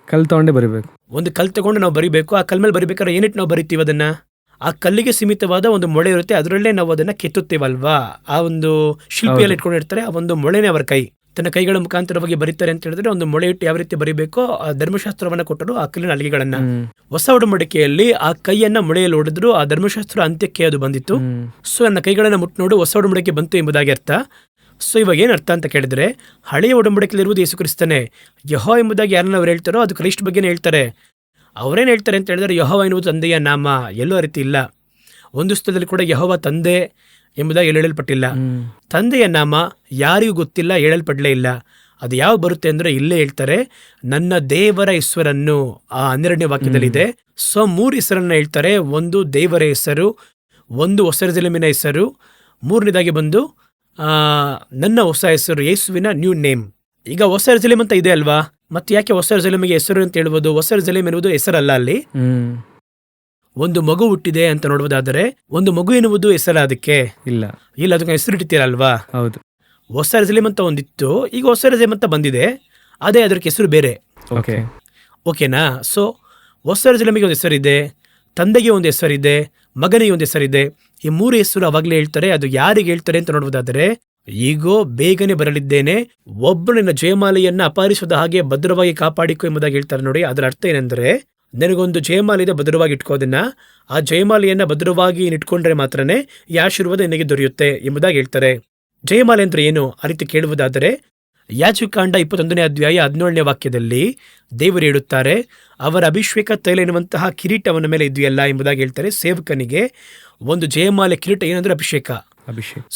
ಕಲ್ ತಗೊಂಡೇ ಬರಿಬೇಕು. ಒಂದು ಕಲ್ ತಗೊಂಡು ನಾವು ಬರಿಬೇಕು. ಆ ಕಲ್ ಮೇಲೆ ಬರಿಬೇಕಾದ್ರೆ ಏನಿಟ್ಟು ನಾವು ಬರಿತೀವಿ ಅದನ್ನ? ಆ ಕಲ್ಲಿಗೆ ಸೀಮಿತವಾದ ಒಂದು ಮೊಳೆ ಇರುತ್ತೆ, ಅದರಲ್ಲೇ ನಾವು ಅದನ್ನ ಕೆತ್ತುತ್ತೇವಲ್ವಾ. ಆ ಒಂದು ಶಿಲ್ಪಿಯಲ್ಲಿ ಇಟ್ಕೊಂಡಿರ್ತಾರೆ, ಆ ಒಂದು ಮೊಳೆನೇ ಅವರ ಕೈ. ತನ್ನ ಕೈಗಳ ಮುಖಾಂತರವಾಗಿ ಬರೀತಾರೆ ಅಂತ ಹೇಳಿದ್ರೆ ಒಂದು ಮೊಳೆ ಇಟ್ಟು ಯಾವ ರೀತಿ ಬರಿಬೇಕೋ ಆ ಧರ್ಮಶಾಸ್ತ್ರವನ್ನ ಕೊಟ್ಟರು, ಆ ಕಲ್ಲಿನ ಅಲಿಗೆಗಳನ್ನ. ಹೊಸ ಒಡಂಬಡಿಕೆಯಲ್ಲಿ ಆ ಕೈಯನ್ನ ಮೊಳೆಯಲ್ಲಿ ಹೊಡೆದ್ರು, ಆ ಧರ್ಮಶಾಸ್ತ್ರ ಅಂತ್ಯಕ್ಕೆ ಅದು ಬಂದಿತ್ತು. ಸೊ ನನ್ನ ಕೈಗಳನ್ನ ಮುಟ್ಟು ನೋಡು, ಹೊಸ ಒಡಂಬಡಿಕೆ ಬಂತು ಎಂಬುದಾಗಿ ಅರ್ಥ. ಸೊ ಇವಾಗ ಏನ್ ಅರ್ಥ ಅಂತ ಕೇಳಿದ್ರೆ, ಹಳೆಯ ಒಡಂಬಡಿಕೆಯಲ್ಲಿರುವುದು ಯೇಸು ಕ್ರಿಸ್ತನೇ. ಯೆಹೋವ ಎಂಬುದಾಗಿ ಯಾರನ್ನ ಅವ್ರು ಹೇಳ್ತಾರೋ ಅದು ಕ್ರೈಸ್ಟ್ ಬಗ್ಗೆನೇ ಹೇಳ್ತಾರೆ. ಅವರೇನು ಹೇಳ್ತಾರೆ ಅಂತ ಹೇಳಿದ್ರೆ ಯೆಹೋವ ಎನ್ನುವುದು ತಂದೆಯ ನಾಮ. ಎಲ್ಲೋ ರೀತಿ ಇಲ್ಲ. ಒಂದು ಸ್ಥಳದಲ್ಲಿ ಕೂಡ ಯೆಹೋವ ತಂದೆ ಎಂಬುದಾಗಿ ಹೇಳಲ್ಪಟ್ಟಿಲ್ಲ. ತಂದೆಯ ನಾಮ ಯಾರಿಗೂ ಗೊತ್ತಿಲ್ಲ, ಹೇಳಲ್ಪಡಲೇ ಇಲ್ಲ. ಅದು ಯಾವಾಗ ಬರುತ್ತೆ ಅಂದ್ರೆ ಇಲ್ಲೇ ಹೇಳ್ತಾರೆ, ನನ್ನ ದೇವರ ಹೆಸರನ್ನು. ಆ 12ನೇ ವಾಕ್ಯದಲ್ಲಿದೆ. ಸೊ 3 ಹೆಸರನ್ನ ಹೇಳ್ತಾರೆ. ಒಂದು ದೇವರ ಹೆಸರು, ಒಂದು ಹೊಸ ಯೆರೂಸಲೇಮಿನ ಹೆಸರು, 3ನೇದಾಗಿ ಬಂದು ನನ್ನ ಹೊಸ ಹೆಸರು, ಯೇಸುವಿನ ನ್ಯೂ ನೇಮ್. ಈಗ ಹೊಸ ಯೆರೂಸಲೇಮ್ ಅಂತ ಇದೆ ಅಲ್ವಾ, ಮತ್ತೆ ಯಾಕೆ ಹೊಸ ಯೆರೂಸಲೇಮಿಗೆ ಹೆಸರು ಅಂತ ಹೇಳ್ಬೋದು? ಹೊಸ ಯೆರೂಸಲೇಮ್ ಎನ್ನುವುದು ಹೆಸರಲ್ಲ. ಅಲ್ಲಿ ಒಂದು ಮಗು ಹುಟ್ಟಿದೆ ಅಂತ ನೋಡುವುದಾದರೆ ಒಂದು ಮಗು ಎನ್ನುವುದು ಹೆಸರ? ಅದಕ್ಕೆ ಇಲ್ಲ, ಅದಕ್ಕೆ ಹೆಸರು ಇಡ್ತೀರಲ್ವಾ. ಹೌದು. ಹೊಸ ಯೆರೂಸಲೇಮ್ ಅಂತ ಒಂದಿತ್ತು, ಈಗ ಹೊಸ ಯೆರೂಸಲೇಮ್ ಅಂತ ಬಂದಿದೆ, ಅದೇ ಅದಕ್ಕೆ ಹೆಸರು ಬೇರೆ. ಓಕೆನಾ? ಸೊ ಹೊಸ ಯೆರೂಸಲೇಮಿಗೆ ಒಂದು ಹೆಸರಿದೆ, ತಂದೆಗೆ ಒಂದು ಹೆಸರಿದೆ, ಮಗನಿಗೆ ಒಂದು ಹೆಸರಿದೆ. ಈ 3 ಹೆಸರು ಅವಾಗಲೇ ಹೇಳ್ತಾರೆ. ಅದು ಯಾರಿಗೆ ಹೇಳ್ತಾರೆ ಅಂತ ನೋಡುವುದಾದರೆ, ಈಗೋ ಬೇಗನೆ ಬರಲಿದ್ದೇನೆ, ಒಬ್ಬರು ನಿನ್ನ ಜಯಮಾಲೆಯನ್ನ ಅಪಹರಿಸದ ಹಾಗೆ ಭದ್ರವಾಗಿ ಕಾಪಾಡಿಕೊ ಎಂಬುದಾಗಿ ಹೇಳ್ತಾರೆ. ನೋಡಿ, ಅದರ ಅರ್ಥ ಏನಂದ್ರೆ, ನನಗೊಂದು ಜಯಮಾಲೆ ಇದೆ, ಭದ್ರವಾಗಿ ಇಟ್ಕೋದನ್ನ. ಆ ಜಯಮಾಲೆಯನ್ನ ಭದ್ರವಾಗಿ ಇಟ್ಕೊಂಡ್ರೆ ಮಾತ್ರನೇ ಈ ಆಶೀರ್ವಾದ ನಿನಗೆ ದೊರೆಯುತ್ತೆ ಎಂಬುದಾಗಿ ಹೇಳ್ತಾರೆ. ಜಯಮಾಲೆ ಅಂದ್ರೆ ಏನು ಆ ರೀತಿ ಕೇಳುವುದಾದರೆ, ಯಾಜಕಕಾಂಡ 21ನೇ ಅಧ್ಯಾಯ 17ನೇ ವಾಕ್ಯದಲ್ಲಿ ದೇವರು ಹೇಳುತ್ತಾರೆ, ಅವರ ಅಭಿಷೇಕ ತೈಲ ಎನ್ನುವಂತಹ ಕಿರೀಟ ಅವನ ಮೇಲೆ ಇದೆಯಲ್ಲ ಎಂಬುದಾಗಿ ಹೇಳ್ತಾರೆ. ಸೇವಕನಿಗೆ ಒಂದು ಜಯಮಾಲೆ ಕಿರೀಟ ಏನಂದ್ರೆ ಅಭಿಷೇಕ.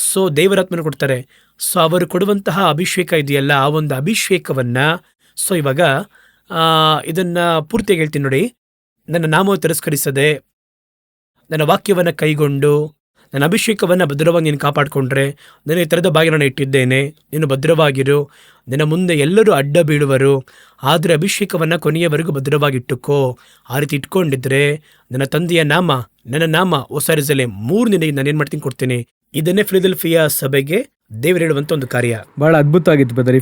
ಸೊ ದೇವರಾತ್ಮನ ಕೊಡ್ತಾರೆ. ಸೊ ಅವರು ಕೊಡುವಂತಹ ಅಭಿಷೇಕ ಇದೆಯಲ್ಲ, ಆ ಒಂದು ಅಭಿಷೇಕವನ್ನ. ಸೊ ಇವಾಗ ಇದನ್ನ ಪೂರ್ತಿಯಾಗಿ ಹೇಳ್ತೀನಿ ನೋಡಿ. ನನ್ನ ನಾಮವನ್ನು ತಿರಸ್ಕರಿಸದೆ ನನ್ನ ವಾಕ್ಯವನ್ನ ಕೈಗೊಂಡು ನನ್ನ ಅಭಿಷೇಕವನ್ನ ಭದ್ರವಾಗಿ ನೀನು ಕಾಪಾಡಿಕೊಂಡ್ರೆ, ನನಗೆ ತೆರೆದ ಬಾಗಿಲನ್ನು ಇಟ್ಟಿದ್ದೇನೆ, ನೀನು ಭದ್ರವಾಗಿರು. ನಿನ್ನ ಮುಂದೆ ಎಲ್ಲರೂ ಅಡ್ಡ ಬೀಳುವರು, ಆದರೆ ಅಭಿಷೇಕವನ್ನ ಕೊನೆಯವರೆಗೂ ಭದ್ರವಾಗಿಟ್ಟುಕೋ. ಆ ರೀತಿ ಇಟ್ಕೊಂಡಿದ್ರೆ ನನ್ನ ತಂದೆಯ ನಾಮ, ನನ್ನ ನಾಮ ಹೊಸ ಯೆರೂಸಲೇಮ್ 3 ನಿನಗೆ ನಾನು ಏನ್ ಮಾಡ್ತೀನಿ ಕೊಡ್ತೀನಿ. ಇದನ್ನೇ ಫಿಲಡೆಲ್ಫಿಯಾ ಸಭೆಗೆ ದೇವರು ಹೇಳುವಂತ ಒಂದು ಕಾರ್ಯ. ಬಹಳ ಅದ್ಭುತ ಆಗಿತ್ತು ಬದರಿ.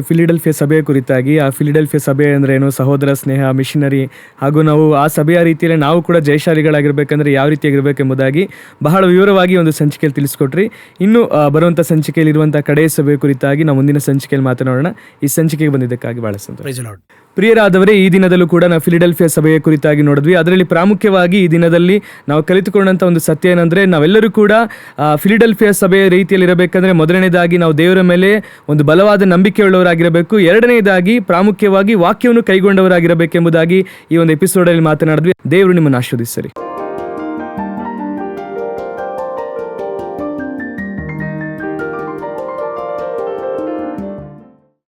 ಫಿಲಡೆಲ್ಫಿಯಾ ಸಭೆಯ ಕುರಿತಾಗಿ, ಆ ಫಿಲಡೆಲ್ಫಿಯಾ ಸಭೆ ಅಂದ್ರೆ ಏನು, ಸಹೋದರ ಸ್ನೇಹ, ಮಿಷನರಿ, ಹಾಗೂ ನಾವು ಆ ಸಭೆಯ ರೀತಿಯಲ್ಲಿ ನಾವು ಕೂಡ ಜಯಶಾಲಿಗಳಾಗಿರ್ಬೇಕಂದ್ರೆ ಯಾವ ರೀತಿಯಾಗಿರ್ಬೇಕೆಂಬುದಾಗಿ ಬಹಳ ವಿವರವಾಗಿ ಒಂದು ಸಂಚಿಕೆಯಲ್ಲಿ ತಿಳಿಸ್ಕೊಟ್ರಿ. ಇನ್ನು ಬರುವಂಥ ಸಂಚಿಕೆಯಲ್ಲಿರುವಂಥ ಕಡೆಯ ಸಭೆಯ ಕುರಿತಾಗಿ ನಾವು ಮುಂದಿನ ಸಂಚಿಕೆಯಲ್ಲಿ ಮಾತನಾಡೋಣ. ಈ ಸಂಚಿಕೆಗೆ ಬಂದಿದ್ದಕ್ಕಾಗಿ ಬಹಳ ಸಂತೋಷ. ಪ್ರಿಯರಾದವರೇ, ಈ ದಿನದಲ್ಲೂ ಕೂಡ ನಾವು ಫಿಲಡೆಲ್ಫಿಯಾ ಸಭೆಯ ಕುರಿತಾಗಿ ನೋಡಿದ್ವಿ. ಅದರಲ್ಲಿ ಪ್ರಾಮುಖ್ಯವಾಗಿ ಈ ದಿನದಲ್ಲಿ ನಾವು ಕಲಿತುಕೊಂಡಂಥ ಒಂದು ಸತ್ಯ ಏನಂದ್ರೆ, ನಾವೆಲ್ಲರೂ ಕೂಡ ಫಿಲಡೆಲ್ಫಿಯಾ ಸಭೆಯ ರೀತಿಯಲ್ಲಿ ಇರಬೇಕಂದ್ರೆ ಮೊದಲು ಮೊದಲನೇದಾಗಿ ನಾವು ದೇವರ ಮೇಲೆ ಒಂದು ಬಲವಾದ ನಂಬಿಕೆಯುಳ್ಳವರಾಗಿರಬೇಕು. ಎರಡನೇದಾಗಿ ಪ್ರಾಮುಖ್ಯವಾಗಿ ವಾಕ್ಯವನ್ನು ಕೈಗೊಂಡವರಾಗಿರಬೇಕೆಂಬುದಾಗಿ ಈ ಒಂದು ಎಪಿಸೋಡಲ್ಲಿ ಮಾತನಾಡಿದ್ವಿ. ದೇವರು ನಿಮ್ಮನ್ನು ಆಶೀರ್ವದಿಸಲಿ.